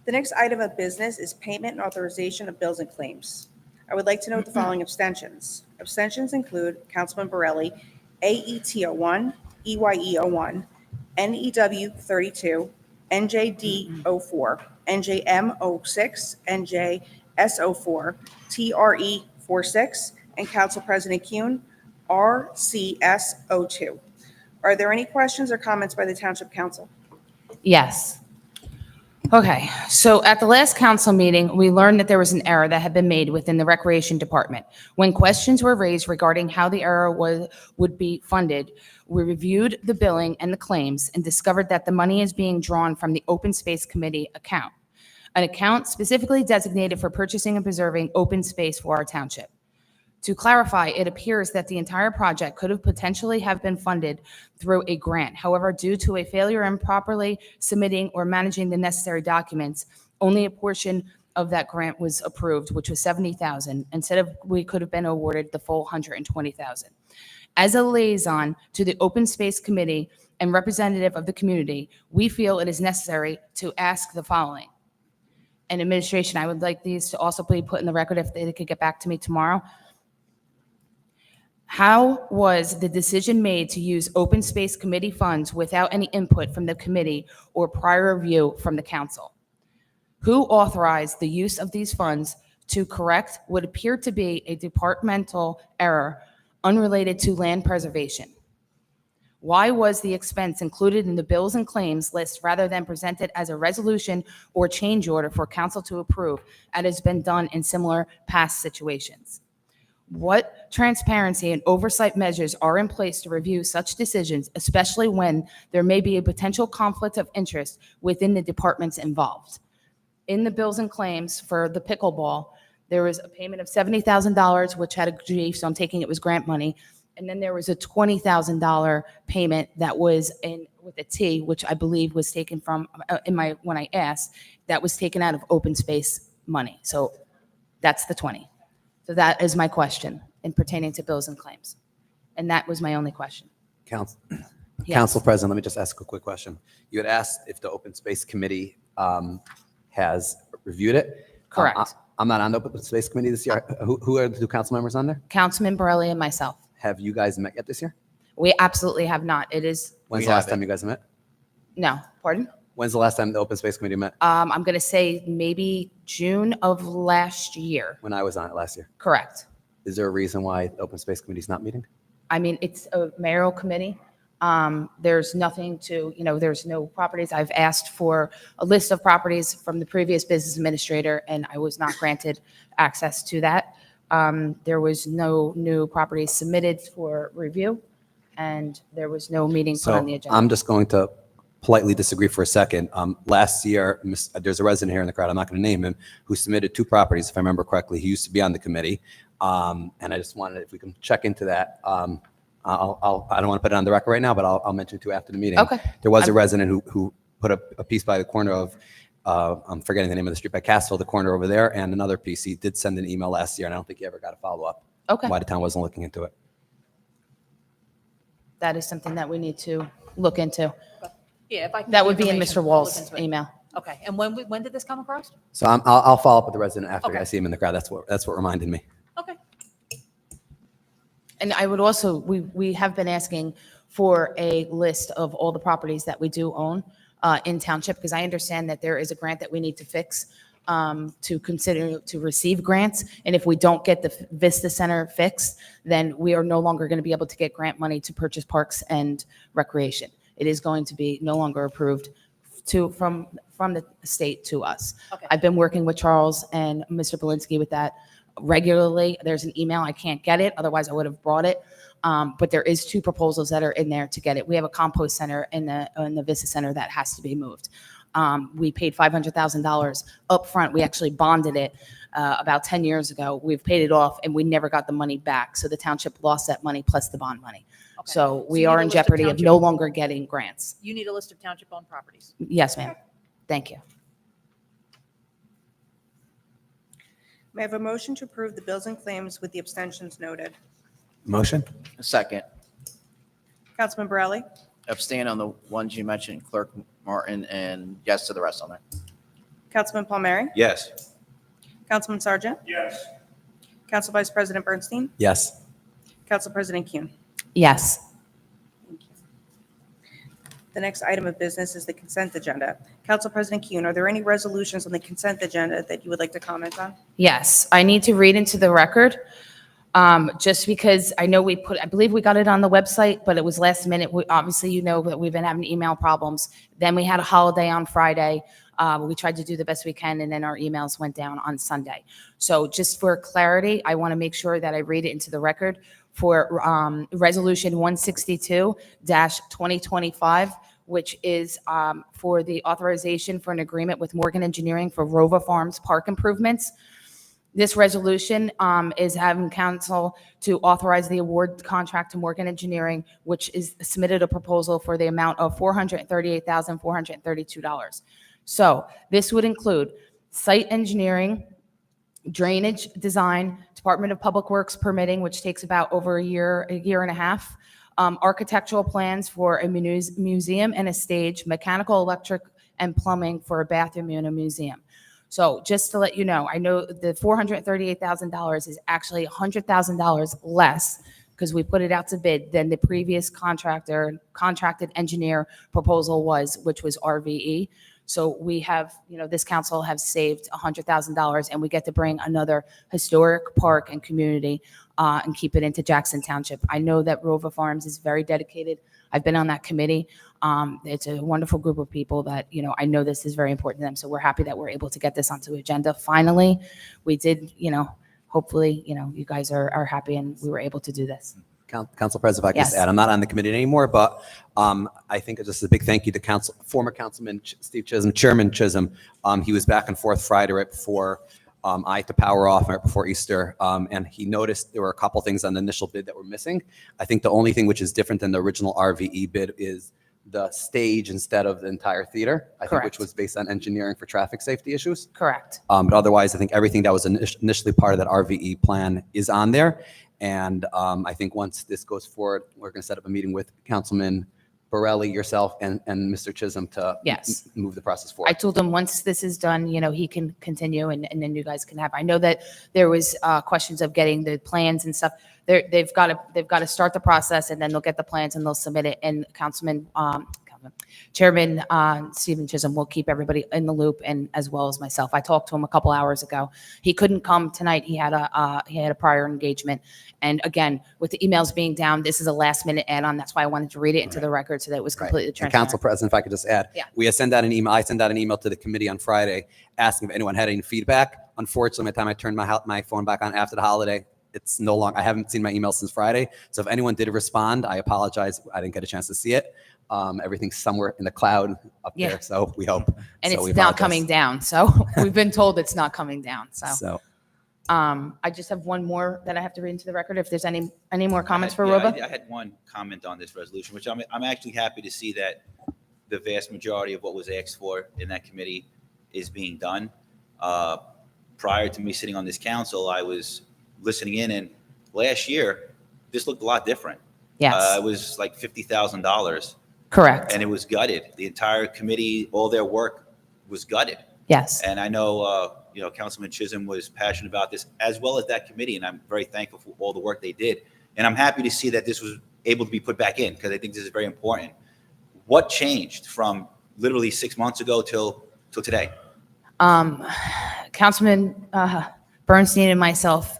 The next item of business is payment and authorization of bills and claims. I would like to note the following abstentions. Abstentions include Councilman Borelli, AET01, EYE01, NEW 32, NJD 04, NJM 06, NJS 04, TRE 46, and Council President Kuhn, RCS 02. Are there any questions or comments by the Township Council? Yes. Okay, so at the last council meeting, we learned that there was an error that had been made within the Recreation Department. When questions were raised regarding how the error would be funded, we reviewed the billing and the claims and discovered that the money is being drawn from the Open Space Committee account, an account specifically designated for purchasing and preserving open space for our township. To clarify, it appears that the entire project could have potentially have been funded through a grant. However, due to a failure in properly submitting or managing the necessary documents, only a portion of that grant was approved, which was $70,000. Instead of, we could have been awarded the full $120,000. As a liaison to the Open Space Committee and representative of the community, we feel it is necessary to ask the following. And administration, I would like these to also be put in the record if they could get back to me tomorrow. How was the decision made to use Open Space Committee funds without any input from the committee or prior review from the council? Who authorized the use of these funds to correct what appeared to be a departmental error unrelated to land preservation? Why was the expense included in the bills and claims list rather than presented as a resolution or change order for council to approve, as has been done in similar past situations? What transparency and oversight measures are in place to review such decisions, especially when there may be a potential conflict of interest within the departments involved? In the bills and claims for the pickleball, there was a payment of $70,000, which had a G, so I'm taking it was grant money. And then there was a $20,000 payment that was in with a T, which I believe was taken from, when I asked, that was taken out of open space money. So that's the 20. So that is my question in pertaining to bills and claims. And that was my only question. Council, Yes. Council President, let me just ask a quick question. You had asked if the Open Space Committee has reviewed it. Correct. I'm not on the Open Space Committee this year. Who are the two council members on there? Councilman Borelli and myself. Have you guys met yet this year? We absolutely have not. It is, When's We the last haven't. time you guys met? no, pardon? When's the last time the Open Space Committee met? I'm going to say maybe June of last year. When I was on it last year. Correct. Is there a reason why the Open Space Committee is not meeting? I mean, it's a mayoral committee. There's nothing to, there's no properties. I've asked for a list of properties from the previous business administrator, and I was not granted access to that. There was no new properties submitted for review, and there was no meeting put on the So agenda. I'm just going to politely disagree for a second. Last year, there's a resident here in the crowd, I'm not going to name him, who submitted 2 properties, if I remember correctly. He used to be on the committee. And I just wanted, if we can check into that. I don't want to put it on the record right now, but I'll mention 2 after the meeting. Okay. There was a resident who put a piece by the corner of, I'm forgetting the name of the street, by Castle, the corner over there, and another piece. He did send an email last year, and I don't think he ever got a follow-up. Okay. Why the town wasn't looking into it. That is something that we need to look into. Yeah, if I can. That get would be in information, Mr. I'll look Wall's into it. email. Okay, and when did this come across? So I'll follow up with the resident after Okay. I see him in the crowd. That's what reminded me. Okay. And I would also, we have been asking for a list of all the properties that we do own in Township, because I understand that there is a grant that we need to fix to consider to receive grants. And if we don't get the Vista Center fixed, then we are no longer going to be able to get grant money to purchase parks and recreation. It is going to be no longer approved from the state to us. Okay. I've been working with Charles and Mr. Belinsky with that regularly. There's an email. I can't get it. Otherwise, I would have brought it. But there is 2 proposals that are in there to get it. We have a compost center in the Vista Center that has to be moved. We paid $500,000 up front. We actually bonded it about 10 years ago. We've paid it off, and we never got the money back. So the township lost that money plus the bond money. Okay. So we you are need a in list of jeopardy of township- no longer getting grants. You need a list of township-owned properties. Yes, ma'am. Thank you. May I have a motion to approve the bills and claims with the abstentions noted? Motion? Second, Councilman Borelli? abstain on the ones you mentioned, Clerk Martin, and yes to the rest on there. Councilman Palmieri? Yes. Councilman Sargent? Yes. Council Vice President Bernstein? Yes. Council President Kuhn? Yes. The next item of business is the consent agenda. Council President Kuhn, are there any resolutions on the consent agenda that you would like to comment on? Yes, I need to read into the record, just because I know I believe we got it on the website, but it was last minute. Obviously, you know that we've been having email problems. Then we had a holiday on Friday. We tried to do the best we can, and then our emails went down on Sunday. So just for clarity, I want to make sure that I read it into the record for Resolution 162-2025, which is for the authorization for an agreement with Morgan Engineering for Rover Farms Park improvements. This resolution is having council to authorize the award contract to Morgan Engineering, which is submitted a proposal for the amount of $438,432. So this would include site engineering, drainage design, Department of Public Works permitting, which takes about over a year and a half, architectural plans for a museum and a stage, mechanical, electric, and plumbing for a bathroom and a museum. So just to let you know, I know the $438,000 is actually $100,000 less because we put it out to bid than the previous contracted engineer proposal was, which was RVE. So we have, this council have saved $100,000, and we get to bring another historic park and community and keep it into Jackson Township. I know that Rover Farms is very dedicated. I've been on that committee. It's a wonderful group of people that, I know this is very important to them. So we're happy that we're able to get this onto agenda. Finally, we did, hopefully, you guys are happy and we were able to do this. Council President, if I can just Yes. add, I'm not on the committee anymore, but I think it's just a big thank you to former Councilman Steve Chisholm, Chairman Chisholm. He was back and forth Friday right before I had to power off right before Easter, and he noticed there were a couple things on the initial bid that were missing. I think the only thing which is different than the original RVE bid is the stage instead of the entire theater, I think, which Correct. was based on engineering for traffic safety issues. Correct. But otherwise, I think everything that was initially part of that RVE plan is on there. And I think once this goes forward, we're going to set up a meeting with Councilman Borelli, yourself, and Mr. Chisholm to Yes. move the process I forward. told him once this is done, he can continue and then you guys can have, I know that there was questions of getting the plans and stuff. They've got to start the process and then they'll get the plans and they'll submit it. And Councilman Chairman Stephen Chisholm will keep everybody in the loop, and as well as myself. I talked to him a couple hours ago. He couldn't come tonight. He had a prior engagement. And again, with the emails being down, this is a last minute add-on. That's why I wanted to read it into the record so that it was completely And transparent. Council President, if I could just add, Yeah. we had sent out an email. I sent out an email to the committee on Friday asking if anyone had any feedback. Unfortunately, by the time I turned my phone back on after the holiday, it's no longer. I haven't seen my email since Friday. So if anyone did respond, I apologize. I didn't get a chance to see it. Everything's somewhere in the cloud up Yeah. there. So we hope. And So we it's not apologize. coming down. So we've been told it's not coming down. So I just have one more that I have to read into the record. If there's any more comments for Yeah, Roba? I had one comment on this resolution, which I'm actually happy to see that the vast majority of what was asked for in that committee is being done. Prior to me sitting on this council, I was listening in, and last year, this looked a lot different. Yes, It was like $50,000, correct. and it was gutted. The entire committee, all their work was gutted. Yes. And I know, Councilman Chisholm was passionate about this, as well as that committee, and I'm very thankful for all the work they did. And I'm happy to see that this was able to be put back in, because I think this is very important. What changed from literally 6 months ago till today? Councilman Bernstein and myself,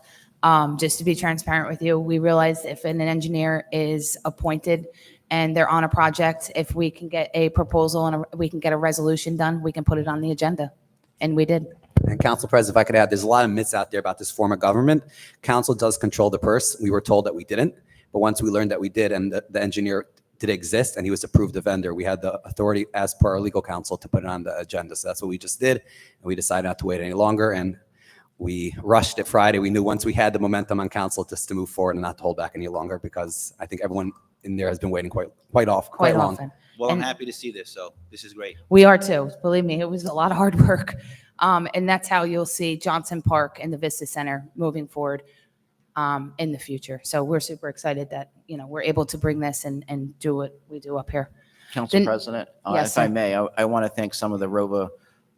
just to be transparent with you, we realized if an engineer is appointed and they're on a project, if we can get a proposal and we can get a resolution done, we can put it on the agenda. And we did. And Council President, if I could add, there's a lot of myths out there about this form of government. Council does control the purse. We were told that we didn't, but once we learned that we did, and the engineer did exist and he was approved the vendor, we had the authority as per our legal counsel to put it on the agenda. So that's what we just did. And we decided not to wait any longer. And we rushed it Friday. We knew once we had the momentum on council just to move forward and not to hold back any longer, because I think everyone in there has been waiting quite Quite long. often. Well, I'm And- happy to see this, so this is great. We are too. Believe me, it was a lot of hard work. And that's how you'll see Johnson Park and the Vista Center moving forward in the future. So we're super excited that, we're able to bring this and do what we do up here. Council Then- President, Yes, if I sir. may, I want to thank some of the Rova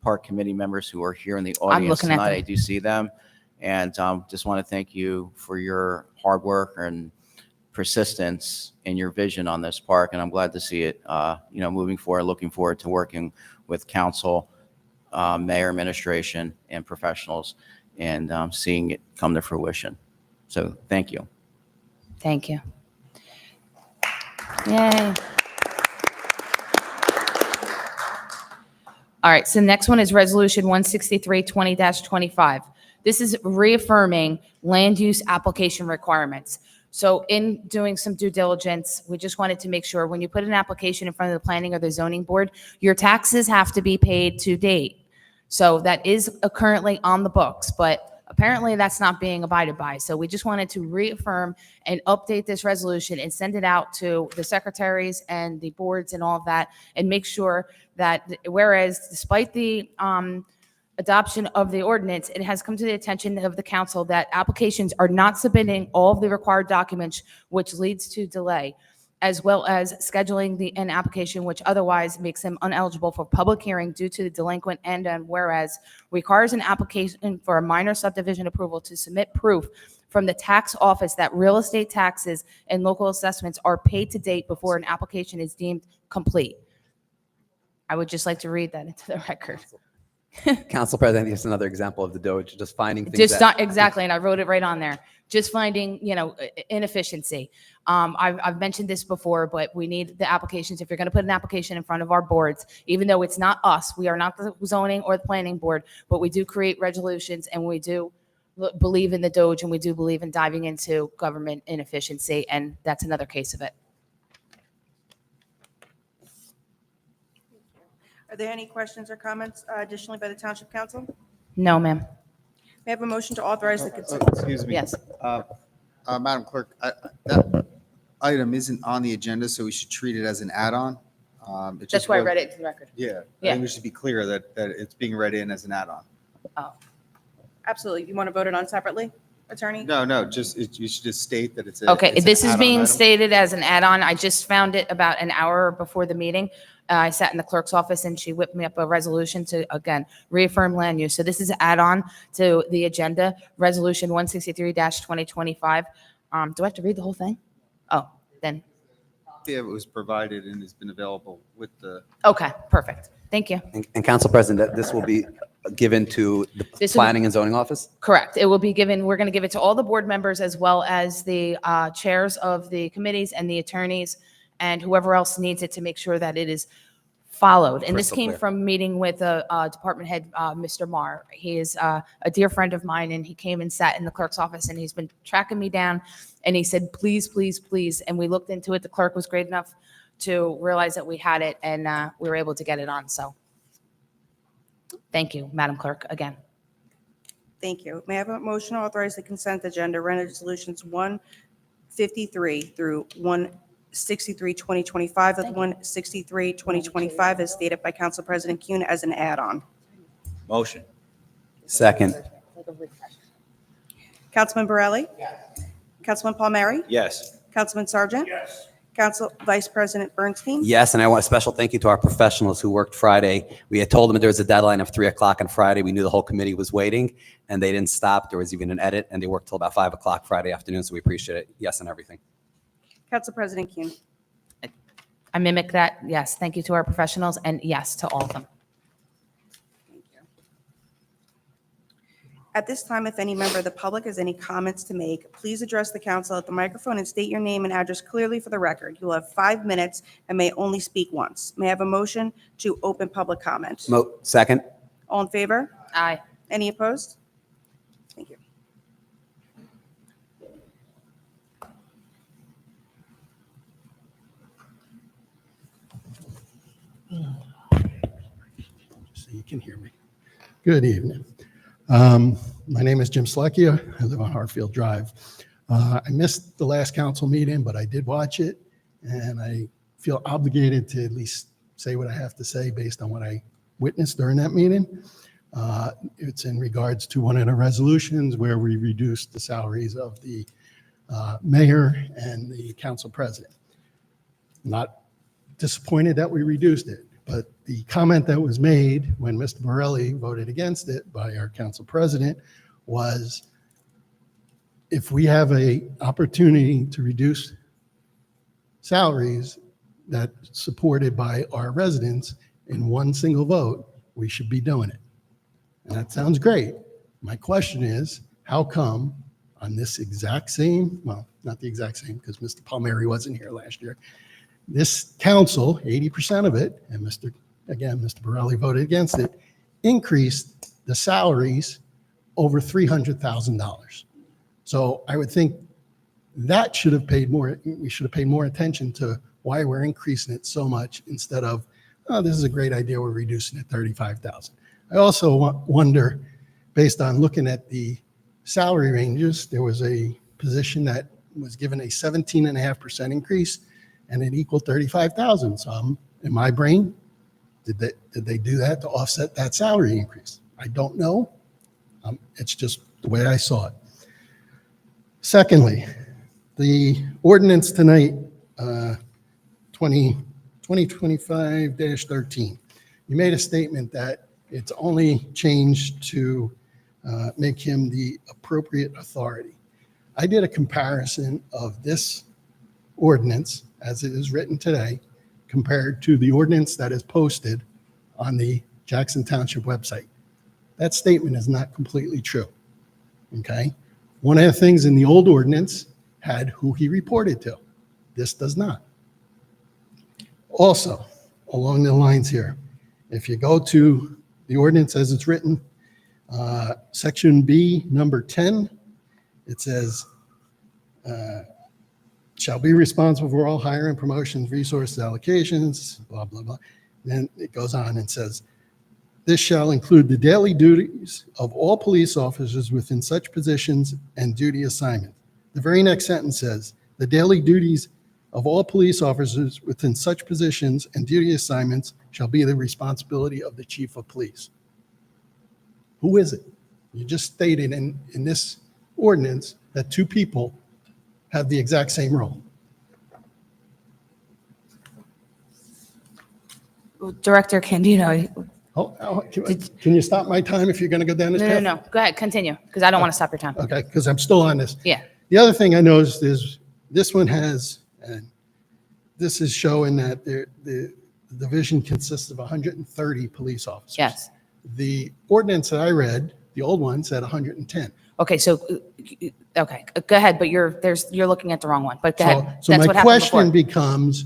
Park Committee members who are here in the audience looking at tonight. them. I do see them. And just want to thank you for your hard work and persistence in your vision on this park. And I'm glad to see it, moving forward, looking forward to working with council, mayor, administration, and professionals, and seeing it come to fruition. So thank you. Thank you. Yay. All right, so the next one is Resolution 163-20-25. This is reaffirming land use application requirements. So in doing some due diligence, we just wanted to make sure when you put an application in front of the planning or the zoning board, your taxes have to be paid to date. So that is currently on the books, but apparently that's not being abided by. So we just wanted to reaffirm and update this resolution and send it out to the secretaries and the boards and all of that, and make sure that whereas despite the adoption of the ordinance, it has come to the attention of the council that applications are not submitting all of the required documents, which leads to delay, as well as scheduling an application which otherwise makes them ineligible for public hearing due to the delinquent, and whereas requires an application for a minor subdivision approval to submit proof from the tax office that real estate taxes and local assessments are paid to date before an application is deemed complete. I would just like to read that into the record. Council President, here's another example of the Doge just finding things Just that, not exactly, and I wrote it right on there. Just finding, inefficiency. I've mentioned this before, but we need the applications. If you're going to put an application in front of our boards, even though it's not us, we are not the zoning or the planning board, but we do create resolutions, and we do believe in the Doge, and we do believe in diving into government inefficiency, and that's another case of it. Are there any questions or comments additionally by the Township Council? No, ma'am. May I have a motion to authorize the consent? Excuse me. Yes. Madam Clerk, that item isn't on the agenda, so we should treat it as an add-on. That's why I read it into the record. Yeah, I Yeah. think we should be clear that it's being read in as an add-on. Oh, Absolutely. You want to vote it on separately, Attorney? No, you should just state that it's okay. it's an This is add-on being item. stated as an add-on. I just found it about an hour before the meeting. I sat in the clerk's office and she whipped me up a resolution to, again, reaffirm land use. So this is an add-on to the agenda, Resolution 163-2025. Do I have to read the whole thing? Oh, then. copy of it was provided and has been available with the, Okay, perfect. Thank you. And Council President, that this will be given to the This will- Planning and Zoning Office? Correct. It will be given, we're going to give it to all the board members as well as the chairs of the committees and the attorneys and whoever else needs it to make sure that it is followed. And this Crystal came clear. from meeting with department head, Mr. Marr. He is a dear friend of mine, and he came and sat in the clerk's office, and he's been tracking me down, and he said, please, please, please. And we looked into it. The clerk was great enough to realize that we had it, and we were able to get it on. So thank you, Madam Clerk, again. Thank you. May I have a motion to authorize the consent agenda, resolutions 153 through 163, 2025, with 163, 2025 as stated by Council President Kuhn as an add-on. Motion. Second. Councilman Borelli? Yes. Councilman Palmieri? Yes. Councilman Sargent? Yes. Council Vice President Bernstein? Yes, and I want a special thank you to our professionals who worked Friday. We had told them there was a deadline of 3 o'clock on Friday. We knew the whole committee was waiting, and they didn't stop. There was even an edit, and they worked till about 5 o'clock Friday afternoon, so we appreciate it. Yes on everything. Council President Kuhn. I mimic that. Yes, thank you to our professionals, and yes to all of them. Thank you. At this time, if any member of the public has any comments to make, please address the council at the microphone and state your name and address clearly for the record. You will have 5 minutes and may only speak once. May I have a motion to open public comment? Second. All in favor? Aye. Any opposed? Thank you. So you can hear me. Good evening. My name is Jim Slecchia. I live on Hartfield Drive. I missed the last council meeting, but I did watch it, and I feel obligated to at least say what I have to say based on what I witnessed during that meeting. It's in regards to one of the resolutions where we reduced the salaries of the mayor and the council president. Not disappointed that we reduced it, but the comment that was made when Mr. Borelli voted against it by our council president was, if we have a opportunity to reduce salaries that's supported by our residents in one single vote, we should be doing it. And that sounds great. My question is, how come on this exact same, well, not the exact same, because Mr. Palmieri wasn't here last year, this council, 80% of it, and Mr. Borelli voted against it, increased the salaries over $300,000. So I would think that should have paid more, we should have paid more attention to why we're increasing it so much instead of, oh, this is a great idea, we're reducing it 35,000. I also wonder, based on looking at the salary ranges, there was a position that was given a 17.5% increase, and it equaled 35,000. So in my brain, did they do that to offset that salary increase? I don't know. It's just the way I saw it. Secondly, the ordinance tonight, 2025-13, you made a statement that it's only changed to make him the appropriate authority. I did a comparison of this ordinance as it is written today compared to the ordinance that is posted on the Jackson Township website. That statement is not completely true, okay? One of the things in the old ordinance had who he reported to. This does not. Also, along the lines here, if you go to the ordinance as it's written, section B, number 10, it says, shall be responsible for all hiring, promotions, resources, allocations, blah, blah, blah. Then it goes on and says, this shall include the daily duties of all police officers within such positions and duty assignment. The very next sentence says, the daily duties of all police officers within such positions and duty assignments shall be the responsibility of the chief of police. Who is it? You just stated in this ordinance that two people have the exact same role. Director Candino, Can you stop my time if you're going to go down this path? no. Go ahead, continue, because I don't want to stop your time. Okay, because I'm still on this. Yeah. The other thing I noticed is this one has, and this is showing that the division consists of 130 police officers. Yes. The ordinance that I read, the old one, said 110. Okay, so, okay, go ahead, but you're looking at the wrong one, but go ahead. So That's my what happened question before. becomes,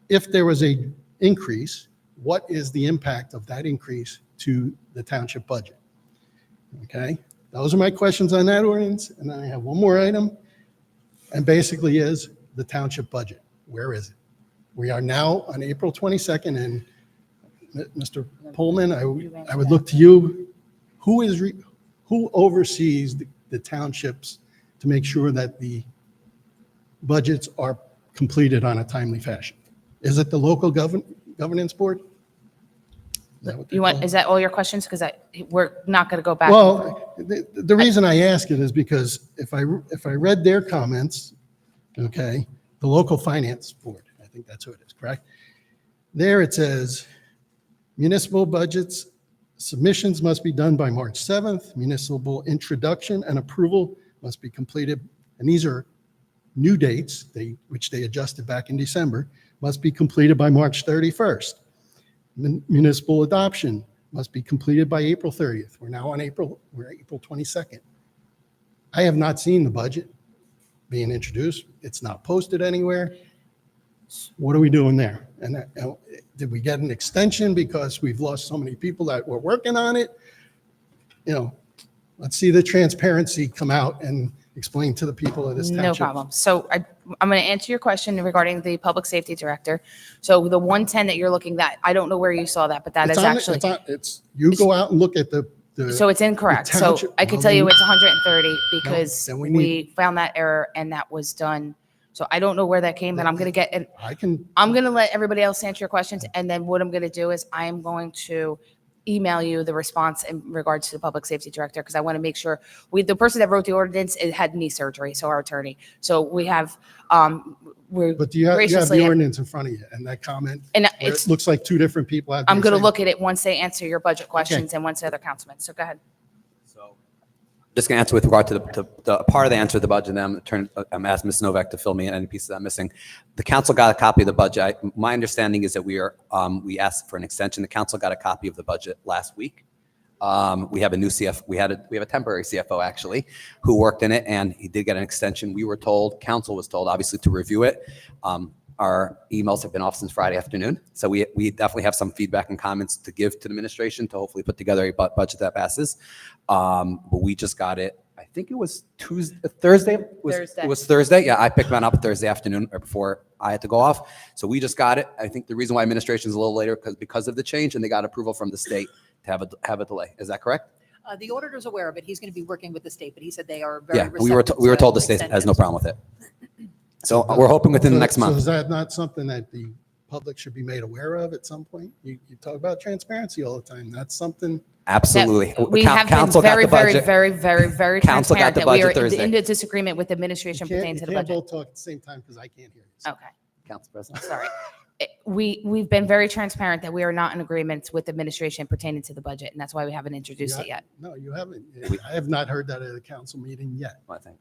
if there was a increase, what is the impact of that increase to the township budget? Okay, those are my questions on that ordinance, and then I have one more item, and basically is the township budget. Where is it? We are now on April 22nd, and Mr. Pullman, I would look to you. Who oversees the townships to make sure that the budgets are completed on a timely fashion? Is it the local governance board? Is that all your questions? Because we're not going to go back. Well, the reason I ask it is because if I read their comments, okay, the local finance board, I think that's who it is, correct? There it says municipal budgets submissions must be done by March 7th. Municipal introduction and approval must be completed. And these are new dates, which they adjusted back in December, must be completed by March 31st. Municipal adoption must be completed by April 30th. We're April 22nd. I have not seen the budget being introduced. It's not posted anywhere. What are we doing there? And did we get an extension because we've lost so many people that were working on it? Let's see the transparency come out and explain to the people of this township. No problem. So I'm going to answer your question regarding the public safety director. So the 110 that you're looking at, I don't know where you saw that, but that is actually. You go out and look at the. So it's incorrect. the So township- I can well, tell you then- it's 130 because then we we found that error and that was done. So I don't know where that came, but I'm going to get it. I'm going to let everybody else answer your questions. And then what I'm going to do is I am going to email you the response in regards to the public safety director, because I want to make sure the person that wrote the ordinance, it had knee surgery. So our attorney. So we have, we're But you have graciously. the ordinance in front of you and that comment. And where it's, it looks like two different people have. I'm the going to same- look at it once they answer your budget questions and once the other councilman. So go ahead. So just going to answer with regard to the part of the answer to the budget, and I'm asking Ms. Novak to fill me in any pieces I'm missing. The council got a copy of the budget. My understanding is that we asked for an extension. The council got a copy of the budget last week. We have a new we have a temporary CFO actually who worked in it, and he did get an extension. We were told, council was told, obviously, to review it. Our emails have been off since Friday afternoon. So we definitely have some feedback and comments to give to the administration to hopefully put together a budget that passes. But we just got it, I think it was Thursday. Thursday. It was Thursday. Yeah, I picked mine up Thursday afternoon or before I had to go off. So we just got it. I think the reason why administration is a little later because of the change, and they got approval from the state to have a delay. Is that correct? The auditor's aware of it. He's going to be working with the state, but he said they are very Yeah, receptive. we were to told the state has no extensions. problem with it. So we're hoping within the next So month. is that not something that the public should be made aware of at some point? You talk about transparency all the time. That's something. Absolutely. That we have been Council got very, the very, budget. very, very, very Council got transparent the that we budget are Thursday. in the disagreement with administration pertaining to the You can't budget. both talk at the same time because I can't hear you. Okay, Council President. sorry. We've been very transparent that we are not in agreement with administration pertaining to the budget, and that's why we haven't introduced it yet. No, you haven't. I have not heard that at a council meeting yet. I think.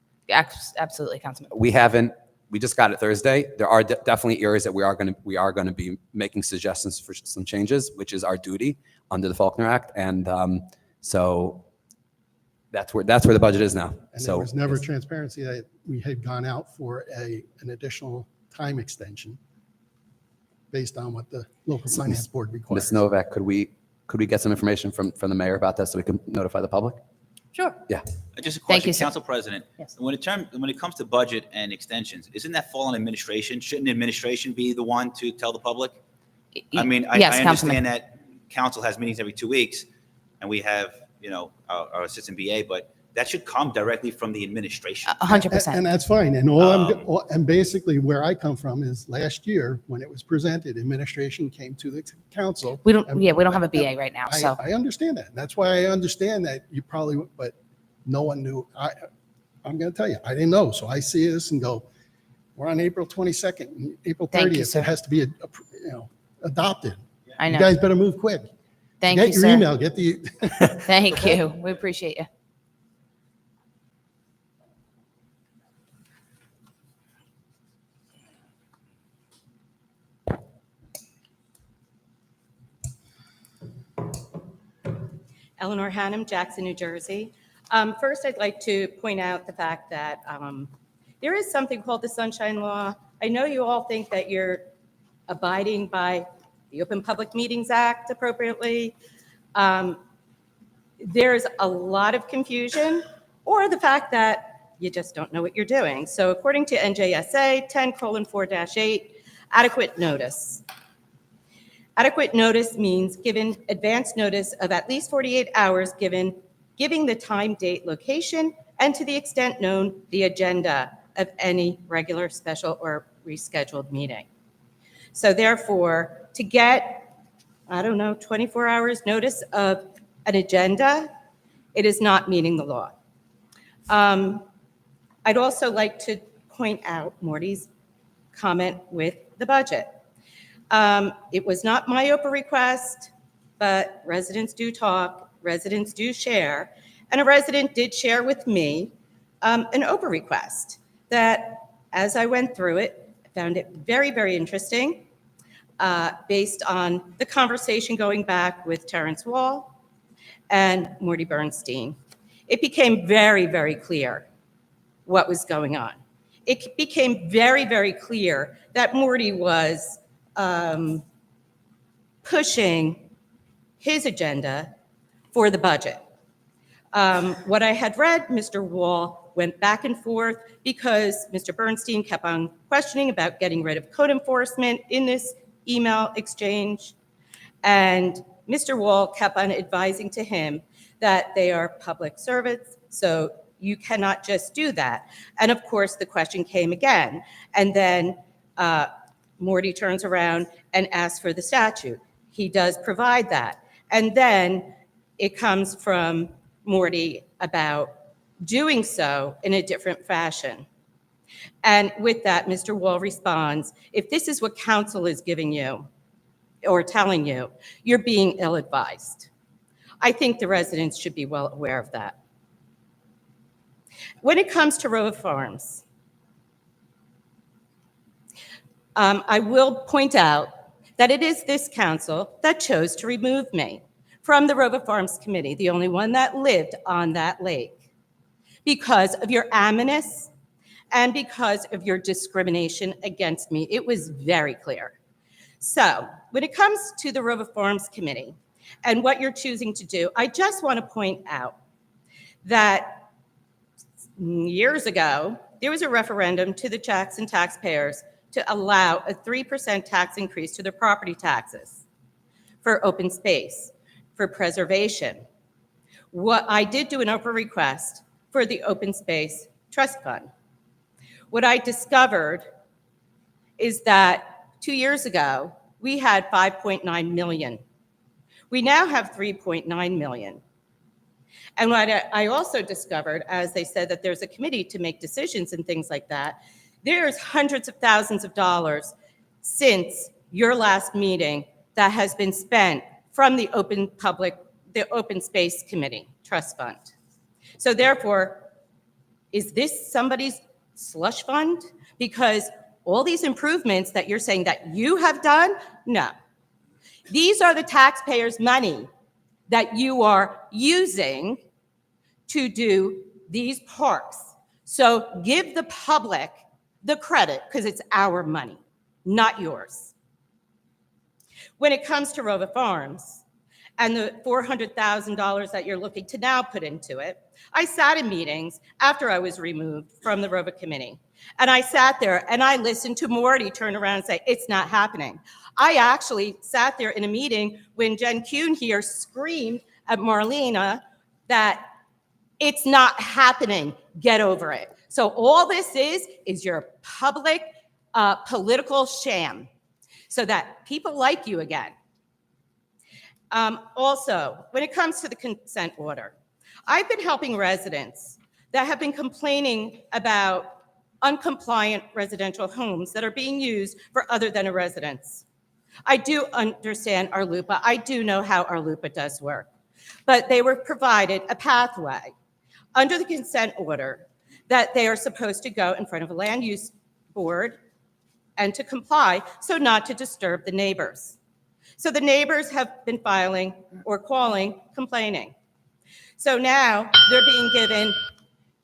Absolutely, Councilman. We just got it Thursday. There are definitely areas that we are going to be making suggestions for some changes, which is our duty under the Faulkner Act. And so that's where the budget is now. And So there was never transparency that we had gone out for an additional time extension based on what the local finance board requires. Ms. Novak, could we get some information from the mayor about that so we can notify the public? Sure. Yeah. Just a Thank question, you, sir. Council President. Yes. When it comes to budget and extensions, isn't that fall on administration? Shouldn't administration be the one to tell the public? I mean, I Yes, Councilman. understand that council has meetings every 2 weeks, and we have, our assistant BA, but that should come directly from the administration. 100%. And that's fine. And and basically where I come from is last year, when it was presented, administration came to the council. We don't have a BA right now, so. I understand that. That's why I understand that you probably, but no one knew. I'm going to tell you, I didn't know. So I see this and go, we're on April 22nd, April Thank you, 30th. sir. It has to be, adopted. I You know. guys better move quick. Thank you, Get your sir. email, get the. Thank you. We appreciate you. Eleanor Hannum, Jackson, New Jersey. First, I'd like to point out the fact that there is something called the Sunshine Law. I know you all think that you're abiding by the Open Public Meetings Act appropriately. There's a lot of confusion, or the fact that you just don't know what you're doing. So according to NJSA 10:4-8, adequate notice. Adequate notice means given advance notice of at least 48 hours giving the time, date, location, and to the extent known, the agenda of any regular, special, or rescheduled meeting. So therefore, to get, 24 hours notice of an agenda, it is not meeting the law. I'd also like to point out Morty's comment with the budget. It was not my OPA request, but residents do talk, residents do share, and a resident did share with me an OPA request that, as I went through it, I found it very, very interesting, based on the conversation going back with Terrence Wall and Morty Bernstein. It became very, very clear what was going on. It became very, very clear that Morty was pushing his agenda for the budget. What I had read, Mr. Wall went back and forth because Mr. Bernstein kept on questioning about getting rid of code enforcement in this email exchange. And Mr. Wall kept on advising to him that they are public servants, so you cannot just do that. And of course, the question came again. And then Morty turns around and asks for the statute. He does provide that. And then it comes from Morty about doing so in a different fashion. And with that, Mr. Wall responds, if this is what council is giving you or telling you, you're being ill-advised. I think the residents should be well aware of that. When it comes to Rowa Farms, I will point out that it is this council that chose to remove me from the Rowa Farms Committee, the only one that lived on that lake, because of your animus and because of your discrimination against me. It was very clear. So when it comes to the Rowa Farms Committee and what you're choosing to do, I just want to point out that years ago, there was a referendum to the Jackson taxpayers to allow a 3% tax increase to their property taxes for open space, for preservation. What I did do an OPA request for the Open Space Trust Fund. What I discovered is that 2 years ago, we had 5.9 million. We now have 3.9 million. And what I also discovered, as they said that there's a committee to make decisions and things like that, there's hundreds of thousands of dollars since your last meeting that has been spent from the Open Space Committee Trust Fund. So therefore, is this somebody's slush fund? Because all these improvements that you're saying that you have done, no. These are the taxpayers' money that you are using to do these parks. So give the public the credit, because it's our money, not yours. When it comes to Rowa Farms and the $400,000 that you're looking to now put into it, I sat in meetings after I was removed from the Rowa Committee. And I sat there and I listened to Morty turn around and say, it's not happening. I actually sat there in a meeting when Jen Kuhn here screamed at Marlena that it's not happening, get over it. So all this is your public political sham so that people like you again. Also, when it comes to the consent order, I've been helping residents that have been complaining about uncompliant residential homes that are being used for other than a residence. I do understand our LUPA. I do know how our LUPA does work. But they were provided a pathway under the consent order that they are supposed to go in front of a land use board and to comply so not to disturb the neighbors. So the neighbors have been filing or calling, complaining. So now they're being given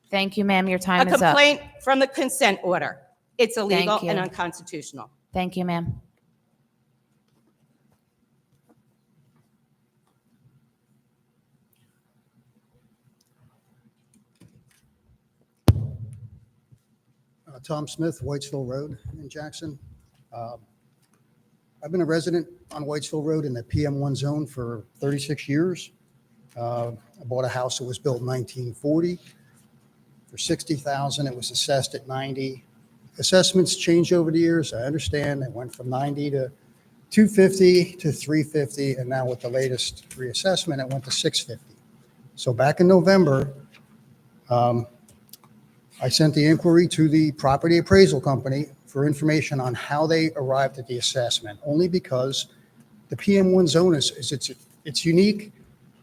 Thank you, ma'am. Your a time is up. complaint from the consent order. It's illegal Thank you. and unconstitutional. Thank you, ma'am. Tom Smith, Whitesville Road in Jackson. I've been a resident on Whitesville Road in the PM1 zone for 36 years. I bought a house that was built in 1940 for $60,000. It was assessed at $90,000. Assessments change over the years. I understand. It went from $90,000 to $250,000 to $350,000, and now with the latest reassessment, it went to $650,000. So back in November, I sent the inquiry to the property appraisal company for information on how they arrived at the assessment, only because the PM1 zone it's unique.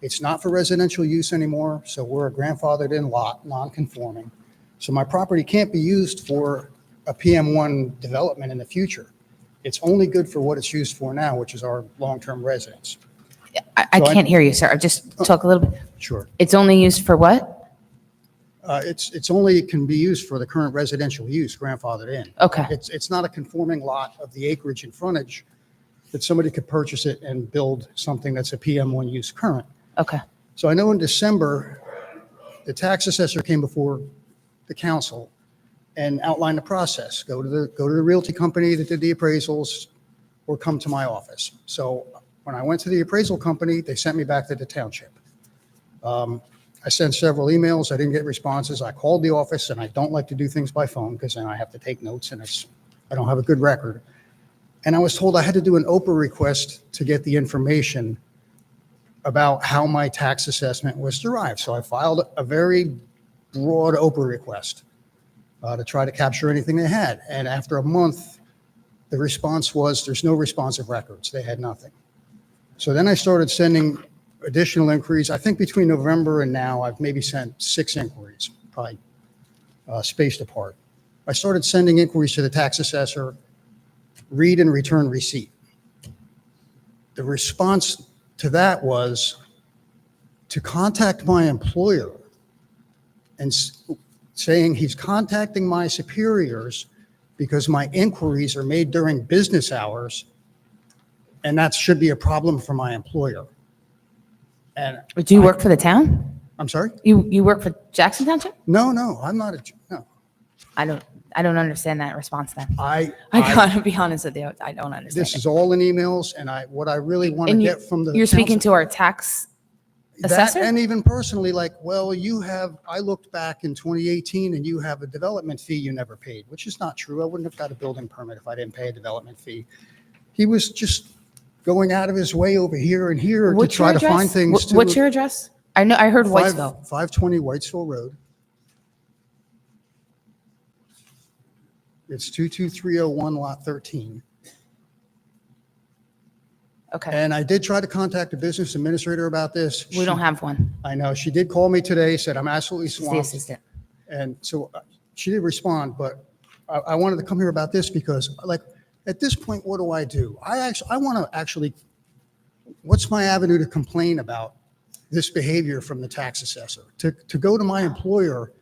It's not for residential use anymore, so we're a grandfathered in lot, non-conforming. So my property can't be used for a PM1 development in the future. It's only good for what it's used for now, which is our long-term residents. I So can't hear you, sir. Just talk a little bit. Sure. It's only used for what? It's only can be used for the current residential use, grandfathered in. Okay. It's not a conforming lot of the acreage and frontage that somebody could purchase it and build something that's a PM1 use current. Okay. So I know in December, the tax assessor came before the council and outlined the process. Go to the realty company that did the appraisals or come to my office. So when I went to the appraisal company, they sent me back to the township. I sent several emails. I didn't get responses. I called the office, and I don't like to do things by phone because then I have to take notes, and I don't have a good record. And I was told I had to do an OPA request to get the information about how my tax assessment was derived. So I filed a very broad OPA request to try to capture anything they had. And after a month, the response was there's no responsive records. They had nothing. So then I started sending additional inquiries. I think between November and now, I've maybe sent 6 inquiries, probably spaced apart. I started sending inquiries to the tax assessor, read and return receipt. The response to that was to contact my employer and saying he's contacting my superiors because my inquiries are made during business hours, and that should be a problem for my employer. And Do you work for the town? I'm sorry? You work for Jackson Township? No, I'm not no. I don't understand that response then. I gotta be honest with you. I don't understand. this is all in emails, and what I really want to And get from the You're speaking council- to our tax that, assessor? and even personally, like, well, I looked back in 2018 and you have a development fee you never paid, which is not true. I wouldn't have got a building permit if I didn't pay a development fee. He was just going out of his way over here and here to What's try your to find address? things. What's your address? I heard Whitesville. 520 Whitesville Road. It's 22301 lot 13. Okay. And I did try to contact the business administrator about this. We don't have one. I know. She did call me today, said I'm absolutely She's the swamped. assistant. And so she did respond, but I wanted to come here about this because, like, at this point, what do? I want to actually, what's my avenue to complain about this behavior from the tax assessor? To go to my employer,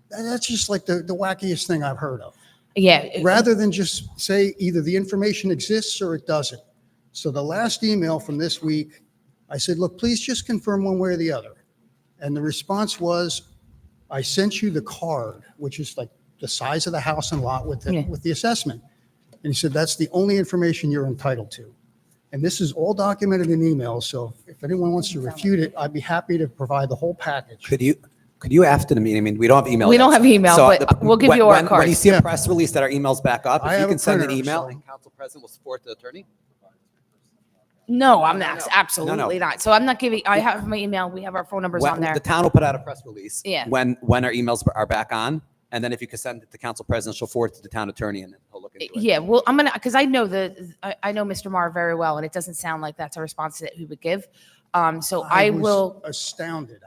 that's just like the wackiest thing I've heard of. Yeah. Rather than just say either the information exists or it doesn't. So the last email from this week, I said, look, please just confirm one way or the other. And the response was, I sent you the card, which is like the size of the house and lot with the assessment. And he said, that's the only information you're entitled to. And this is all documented in email. So if anyone wants to refute it, I'd be happy to provide the whole package. Could you after the meeting, I mean, we don't have email. We yet. don't have email, So but we'll give you our When card. you see a Yeah. press release that our email's back up, I if you have can a send an printer, email so- and council president will support the attorney. No, I'm not. Absolutely not. So I'm not giving, I have my email. We have our phone numbers on there. The town will put out a press release. Yeah. When our emails are back on, and then if you could send it to council president, she'll forward it to the town attorney and then he'll look into it. Yeah, well, because I know I know Mr. Marr very well, and it doesn't sound like that's a response that he would give. So I was will. astounded.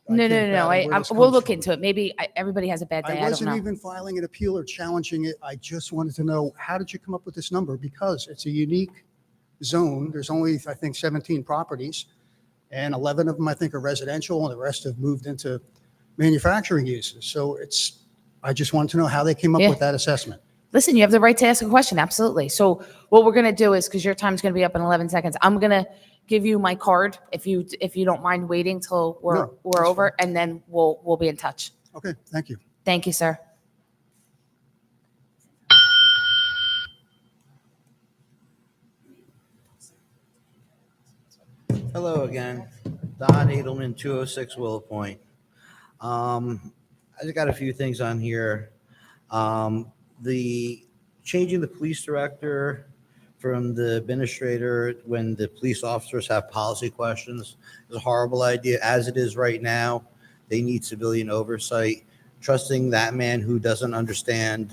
No. We'll look into it. it. Maybe everybody has a bad day. I I don't wasn't know. even filing an appeal or challenging it. I just wanted to know, how did you come up with this number? Because it's a unique zone. There's only, I think, 17 properties. and 11 of them, I think, are residential, and the rest have moved into manufacturing uses. So I just wanted to know how they came up Yeah. with that assessment. Listen, you have the right to ask a question. Absolutely. So what we're going to do is, because your time's going to be up in 11 seconds, I'm going to give you my card if you don't mind waiting till we're No, that's over, fine. and then we'll be in touch. Okay, thank you. Thank you, sir. Hello again. Don Edelman, 206 Willow Point. I just got a few things on here. The changing the police director from the administrator when the police officers have policy questions is a horrible idea. As it is right now, they need civilian oversight. Trusting that man who doesn't understand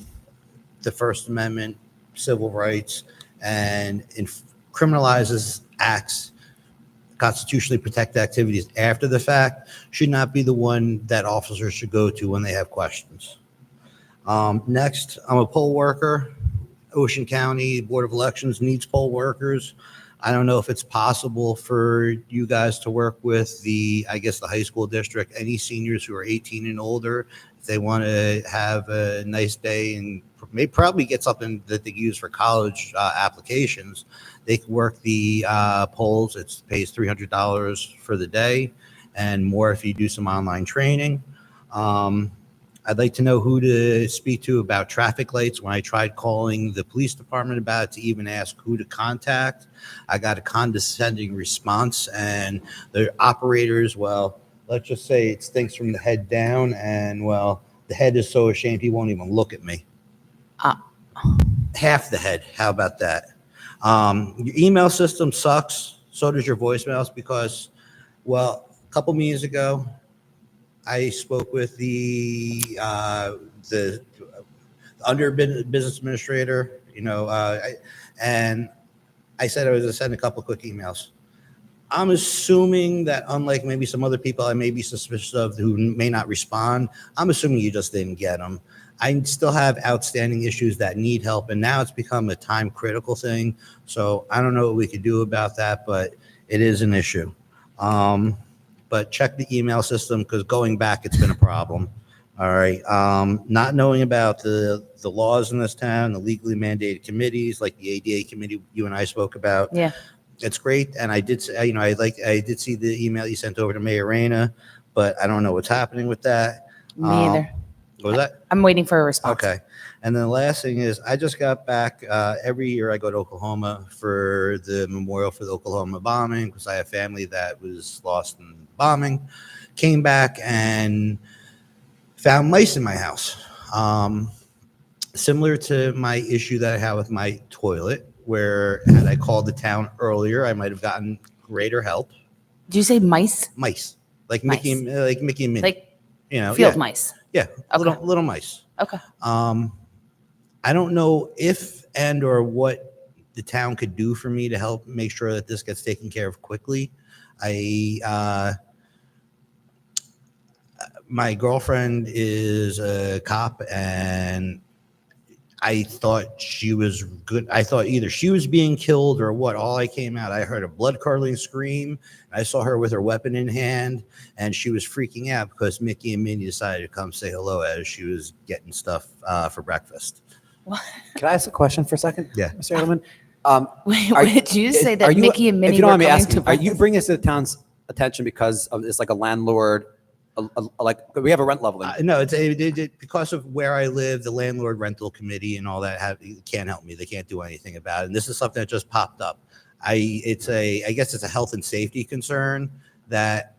the First Amendment, civil rights, and criminalizes acts, constitutionally protected activities after the fact should not be the one that officers should go to when they have questions. Next, I'm a poll worker. Ocean County Board of Elections needs poll workers. I don't know if it's possible for you guys to work with the high school district, any seniors who are 18 and older, if they want to have a nice day and probably get something that they use for college applications. They can work the polls. It pays $300 for the day and more if you do some online training. I'd like to know who to speak to about traffic lights. When I tried calling the police department about it to even ask who to contact, I got a condescending response, and the operators, well, let's just say it stinks from the head down, and well, the head is so ashamed he won't even look at me. Half the head. How about that? Your email system sucks. So does your voicemails because, well, a couple meetings ago, I spoke with the under business administrator, and I said I was going to send a couple quick emails. I'm assuming that unlike maybe some other people I may be suspicious of who may not respond, I'm assuming you just didn't get them. I still have outstanding issues that need help, and now it's become a time critical thing. So I don't know what we could do about that, but it is an issue. But check the email system because going back, it's been a problem. All right. Not knowing about the laws in this town, the legally mandated committees like the ADA committee you and I spoke about. Yeah. It's great. And I did say, I did see the email you sent over to Mayor Reyna, but I don't know what's happening with that. Me either. What was that? I'm waiting for a response. Okay. And then the last thing is I just got back. Every year I go to Oklahoma for the memorial for the Oklahoma bombing because I have family that was lost in the bombing. Came back and found mice in my house. Similar to my issue that I have with my toilet, where had I called the town earlier, I might have gotten greater help. Did you say mice? Mice. Like Mice. Mickey and Minnie. Like field field mice? Yeah, Okay. little mice. Okay. I don't know if and or what the town could do for me to help make sure that this gets taken care of quickly. My girlfriend is a cop, and I thought she was good. I thought either she was being killed or what. All I came out, I heard a blood-curdling scream. I saw her with her weapon in hand, and she was freaking out because Mickey and Minnie decided to come say hello as she was getting stuff for breakfast. Can I ask a question for a second? Yeah. Mr. Edelman? Wait, Are- did you say are that you- Mickey and if Minnie you don't were mind me coming asking, to are you bringing this to the town's attention because of it's like a landlord, like we have a rent leveling? No, it's because of where I live, the landlord rental committee and all that can't help me. They can't do anything about it. And this is something that just popped up. I guess it's a health and safety concern that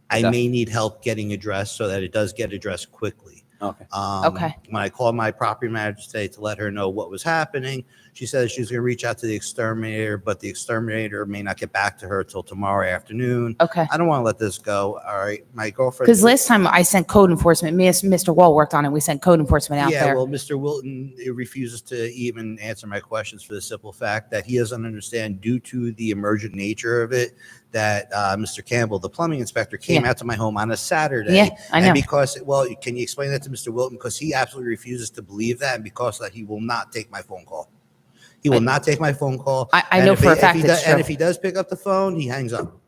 I may need help getting addressed so that it does get addressed quickly. Okay. Okay. When I called my property manager today to let her know what was happening, she said she was going to reach out to the exterminator, but the exterminator may not get back to her till tomorrow afternoon. Okay. I don't want to let this go. All right. My girlfriend. Because last time I sent code enforcement, me and Mr. Wall worked on it. We sent code enforcement out Yeah, there. well, Mr. Wilton refuses to even answer my questions for the simple fact that he doesn't understand due to the emergent nature of it that Mr. Campbell, the plumbing inspector, came out to my home on a Saturday. Yeah, I know. And because, well, can you explain that to Mr. Wilton? Because he absolutely refuses to believe that, and because of that, he will not take my phone call. He will not take my phone call. I And know if for a he- fact if he it's does, and true. if he does pick up the phone, he hangs up.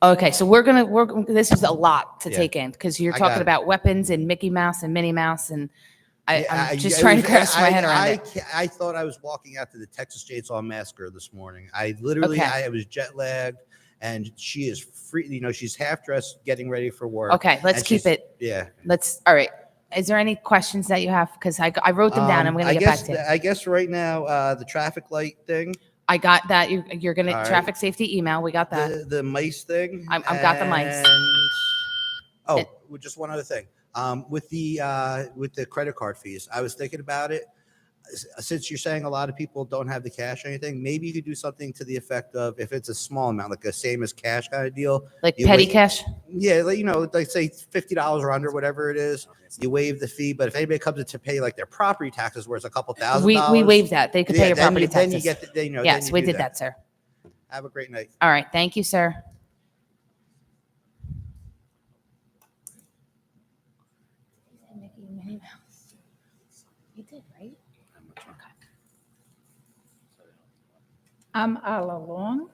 Okay, so this is a lot to Yeah. take in because you're I got talking it. about weapons and Mickey Mouse and Minnie Mouse and Yeah, I'm just it trying was- to grasp my head around it. I thought I was walking out to the Texas Chainsaw Massacre this morning. I literally, Okay. I was jet lagged, and she is free. You know, she's half dressed, getting ready for work. Okay, let's and keep she's- it. Yeah. All right. Is there any questions that you have? Because I wrote them down. I'm going to get back to you. I guess right now, the traffic light thing, I got that. You're going to All right. traffic safety email. We got that. the mice thing. I've got the mice. and- Oh, And- well, just one other thing. With the credit card fees, I was thinking about it. Since you're saying a lot of people don't have the cash or anything, maybe you could do something to the effect of, if it's a small amount, like a same as cash kind of deal. Like you petty wait- cash? Yeah, like, like say $50 or under, whatever it is, you waive the fee. But if anybody comes in to pay like their property taxes, where it's a couple $1,000s, We waived that. They could pay your then property then taxes. you get, then Yes, you we do did that, sir. Have a great night. All right. Thank you, sir. You did, right? I'm Ala Long,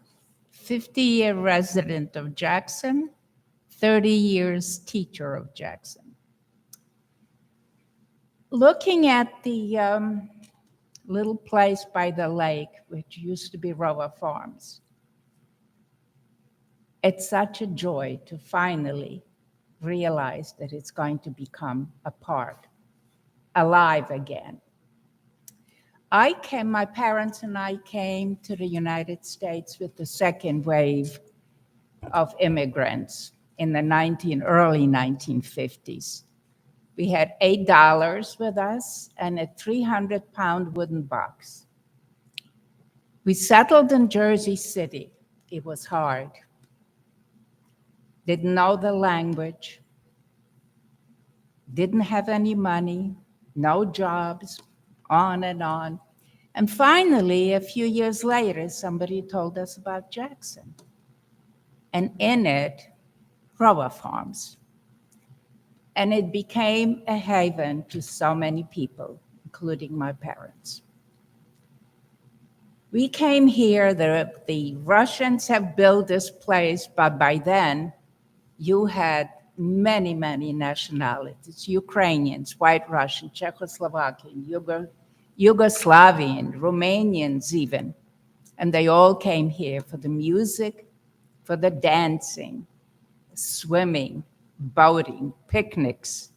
50-year resident of Jackson, 30 years teacher of Jackson. Looking at the little place by the lake, which used to be Rover Farms, it's such a joy to finally realize that it's going to become a park, alive again. My parents and I came to the United States with the second wave of immigrants in the early 1950s. We had $8 with us and a 300-pound wooden box. We settled in Jersey City. It was hard. Didn't know the language, didn't have any money, no jobs, on and on. And finally, a few years later, somebody told us about Jackson. And in it, Rover Farms. And it became a haven to so many people, including my parents. We came here, the Russians have built this place, but by then, you had many, many nationalities, Ukrainians, White Russian, Czechoslovakian, Yugoslavian, Romanians even. And they all came here for the music, for the dancing, swimming, boating, picnics.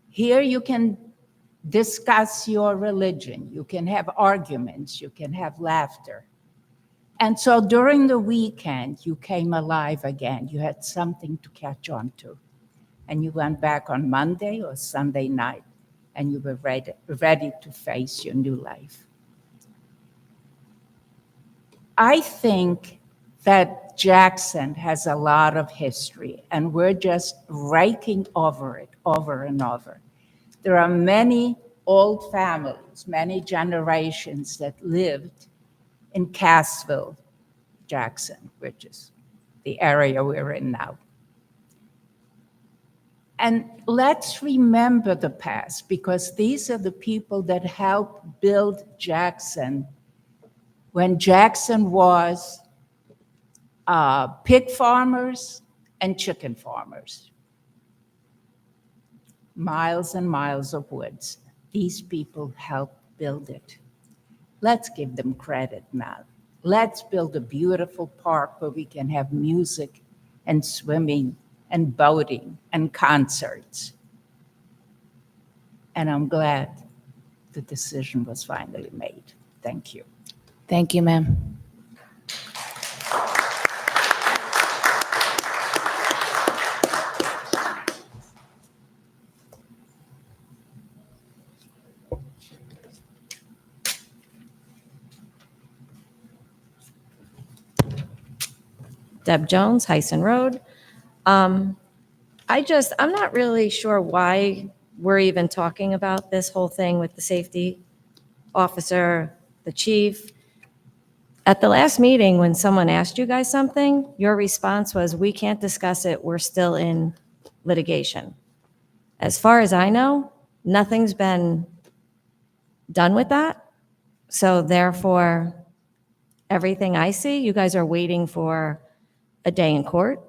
Here you can discuss your religion, you can have arguments, you can have laughter. And so during the weekend, you came alive again. You had something to catch on to. And you went back on Monday or Sunday night, and you were ready to face your new life. I think that Jackson has a lot of history, and we're just raking over it over and over. There are many old families, many generations that lived in Cassville, Jackson, which is the area we're in now. And let's remember the past, because these are the people that helped build Jackson when Jackson was pig farmers and chicken farmers. Miles and miles of woods. These people helped build it. Let's give them credit now. Let's build a beautiful park where we can have music and swimming and boating and concerts. And I'm glad the decision was finally made. Thank you. Thank you, ma'am. Deb Jones, Hyson Road. I'm not really sure why we're even talking about this whole thing with the safety officer, the chief. At the last meeting, when someone asked you guys something, your response was, we can't discuss it, we're still in litigation. As far as I know, nothing's been done with that. So therefore, everything I see, you guys are waiting for a day in court.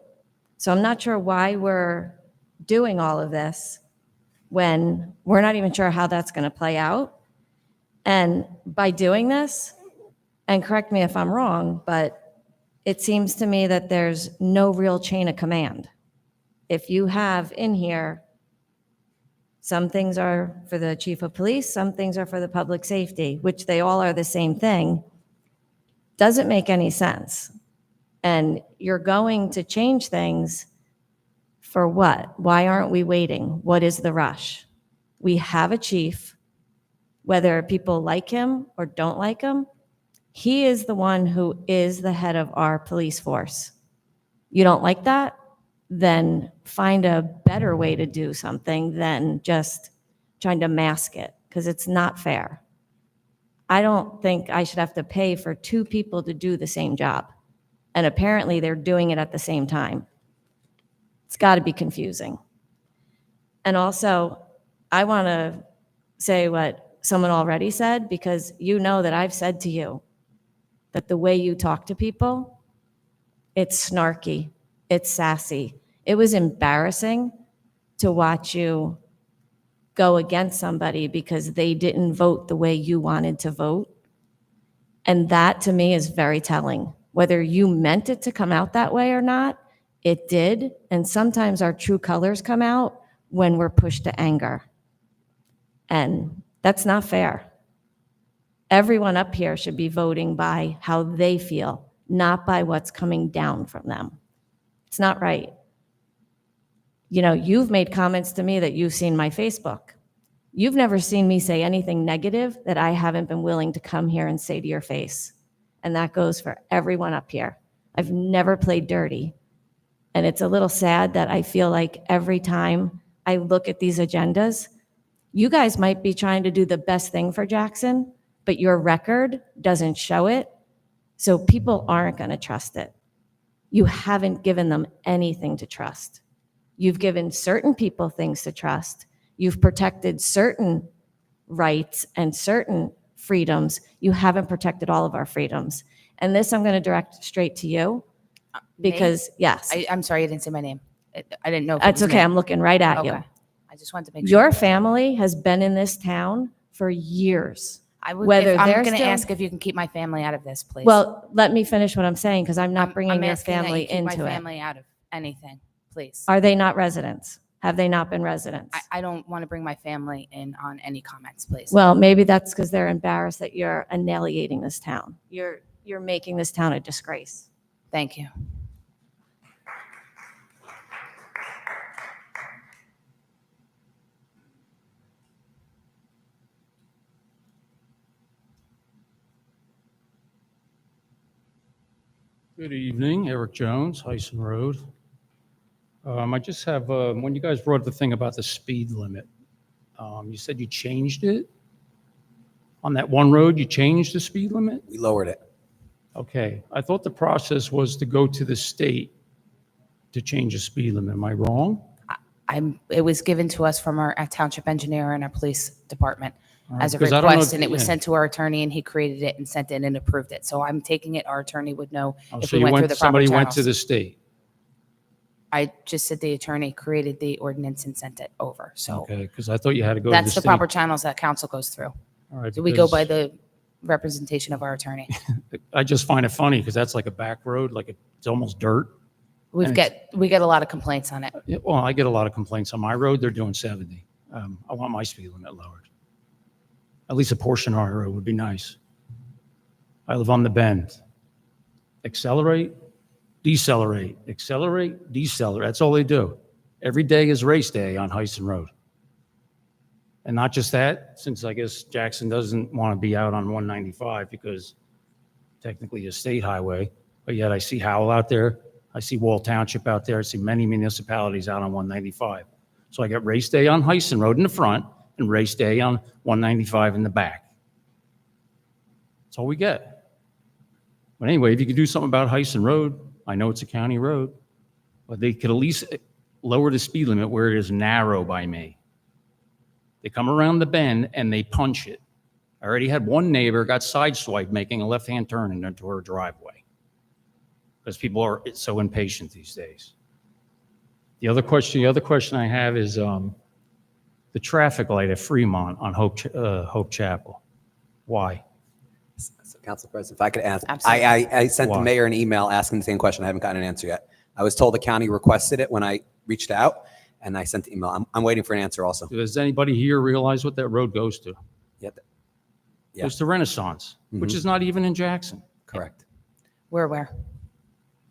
So I'm not sure why we're doing all of this when we're not even sure how that's going to play out. And by doing this, and correct me if I'm wrong, but it seems to me that there's no real chain of command. If you have in here, some things are for the chief of police, some things are for the public safety, which they all are the same thing, doesn't make any sense. And you're going to change things for what? Why aren't we waiting? What is the rush? We have a chief, whether people like him or don't like him, he is the one who is the head of our police force. You don't like that? Then find a better way to do something than just trying to mask it, because it's not fair. I don't think I should have to pay for two people to do the same job. And apparently they're doing it at the same time. It's got to be confusing. And also, I want to say what someone already said, because you know that I've said to you that the way you talk to people, it's snarky, it's sassy. It was embarrassing to watch you go against somebody because they didn't vote the way you wanted to vote. And that to me is very telling. Whether you meant it to come out that way or not, it did. And sometimes our true colors come out when we're pushed to anger. And that's not fair. Everyone up here should be voting by how they feel, not by what's coming down from them. It's not right. You know, you've made comments to me that you've seen my Facebook. You've never seen me say anything negative that I haven't been willing to come here and say to your face. And that goes for everyone up here. I've never played dirty. And it's a little sad that I feel like every time I look at these agendas, you guys might be trying to do the best thing for Jackson, but your record doesn't show it. So people aren't going to trust it. You haven't given them anything to trust. You've given certain people things to trust. You've protected certain rights and certain freedoms. You haven't protected all of our freedoms. And this I'm going to direct straight to you because, yes. I'm sorry, I didn't say my name. I didn't know. If it That's was okay. me. I'm looking right at you. Okay. I just wanted to make sure. Your family has been in this town for years. I'm whether going they're to still- ask if you can keep my family out of this, please. Well, let me finish what I'm saying because I'm not bringing I'm your asking that you family keep my into it. family out of anything, please. Are they not residents? Have they not been residents? I don't want to bring my family in on any comments, please. Well, maybe that's because they're embarrassed that you're annihilating this town. You're making this town a disgrace. Thank you. Good evening, Eric Jones, Hyson Road. I just have, when you guys brought up the thing about the speed limit, you said you changed it? On that one road, you changed the speed limit? We lowered it. Okay, I thought the process was to go to the state to change the speed limit. Am I wrong? It was given to us from our township engineer and our police department All right, as a 'cause I don't know request, if- and it was yeah. sent to our attorney, and he created it and sent it and approved it. So I'm taking it, our attorney would know Oh, if so we you went through the proper somebody went to channels. the state? I just said the attorney created the ordinance and sent it over. So Okay, because I thought you had to go to the that's the state. proper channels that council goes through. All right, Do we go by because the representation of our attorney? I just find it funny because that's like a back road, like it's almost dirt. We And get a lot of complaints on it. Yeah, well, I get a lot of complaints on my road. They're doing 70. I want my speed limit lowered. At least a portion of our road would be nice. I live on the bend. Accelerate, decelerate, accelerate, decelerate. That's all they do. Every day is race day on Hyson Road. And not just that, since I guess Jackson doesn't want to be out on 195 because technically a state highway, but yet I see Howell out there. I see Wall Township out there. I see many municipalities out on 195. So I got race day on Hyson Road in the front and race day on 195 in the back. That's all we get. But anyway, if you could do something about Hyson Road, I know it's a county road, but they could at least lower the speed limit where it is narrow by me. They come around the bend and they punch it. I already had one neighbor got sideswiped making a left-hand turn into her driveway. because people are so impatient these days. The other question I have is the traffic light at Fremont on Hope Chapel. Why? So, Council President, if I could ask, Absolutely. I sent the Why? mayor an email asking the same question. I haven't gotten an answer yet. I was told the county requested it when I reached out, and I sent the email. I'm waiting for an answer also. Does anybody here realize what that road goes to? Yeah, It goes to Renaissance, which Mhm. is not even in Jackson. correct. We're aware.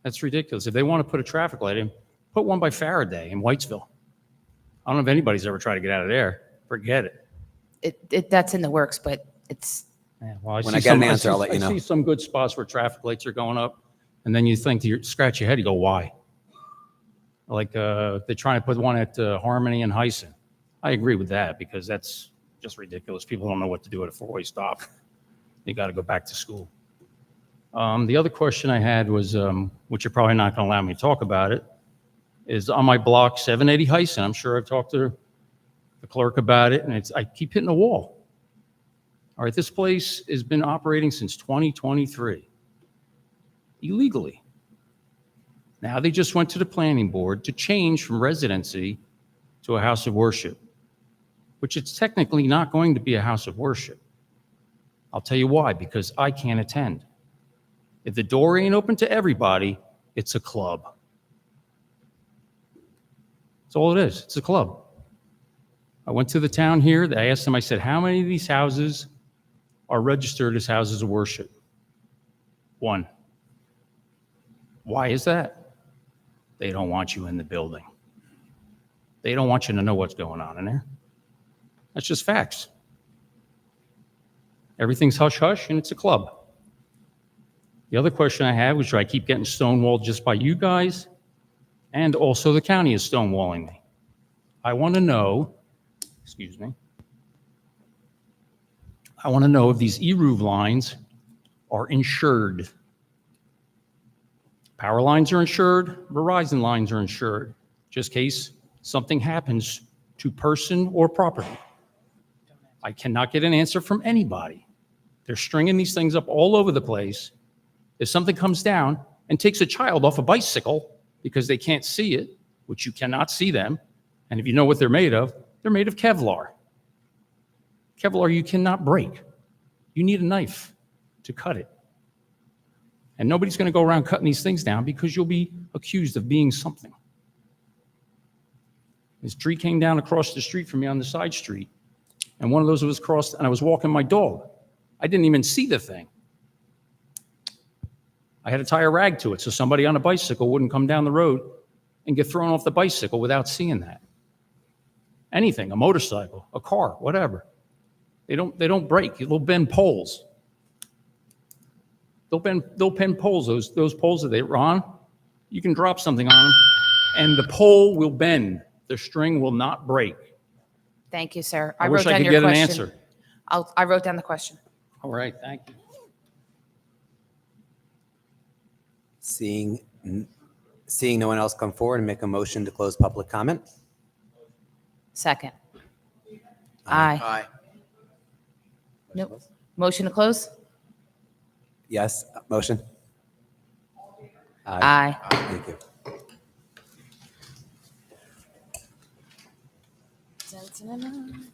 That's ridiculous. If they want to put a traffic light in, put one by Faraday in Whitesville. I don't know if anybody's ever tried to get out of there. Forget it. That's in the works, but it's, Yeah, well, When I get an answer, I'll let you know. I see some good spots where traffic lights are going up, and then you think, you scratch your head, you go, why? Like they're trying to put one at Harmony and Hyson. I agree with that because that's just ridiculous. People don't know what to do at a four-way stop. You got to go back to school. The other question I had was, which you're probably not going to allow me to talk about it, is on my block 780 Hyson. I'm sure I've talked to the clerk about it, and I keep hitting the wall. All right, this place has been operating since 2023 illegally. Now they just went to the planning board to change from residency to a house of worship, which it's technically not going to be a house of worship. I'll tell you why, because I can't attend. If the door ain't open to everybody, it's a club. That's all it is. It's a club. I went to the town here. I asked them, I said, how many of these houses are registered as houses of worship? 1. Why is that? They don't want you in the building. They don't want you to know what's going on in there. That's just facts. Everything's hush-hush, and it's a club. The other question I had was, do I keep getting stonewalled just by you guys? And also the county is stonewalling me. I want to know, excuse me, I want to know if these e-roof lines are insured. Power lines are insured, Verizon lines are insured, just in case something happens to person or property. I cannot get an answer from anybody. They're stringing these things up all over the place. If something comes down and takes a child off a bicycle because they can't see it, which you cannot see them, and if you know what they're made of Kevlar. Kevlar you cannot break. You need a knife to cut it. And nobody's going to go around cutting these things down because you'll be accused of being something. This tree came down across the street from me on the side street, and one of those was crossed, and I was walking my dog. I didn't even see the thing. I had to tie a rag to it so somebody on a bicycle wouldn't come down the road and get thrown off the bicycle without seeing that. Anything, a motorcycle, a car, whatever. They don't break. They'll bend poles. They'll bend poles. Those poles that they're on, you can drop something on them, and the pole will bend. The string will not break. thank you, sir. I wrote wish I down could your get an question. answer. I wrote down the question. All right, thank you. Seeing no one else come forward and make a motion to close public comment? Second. Aye. Aye. Nope. Motion to close? Yes, motion? Aye. Thank you. Dun, dun, dun, dun.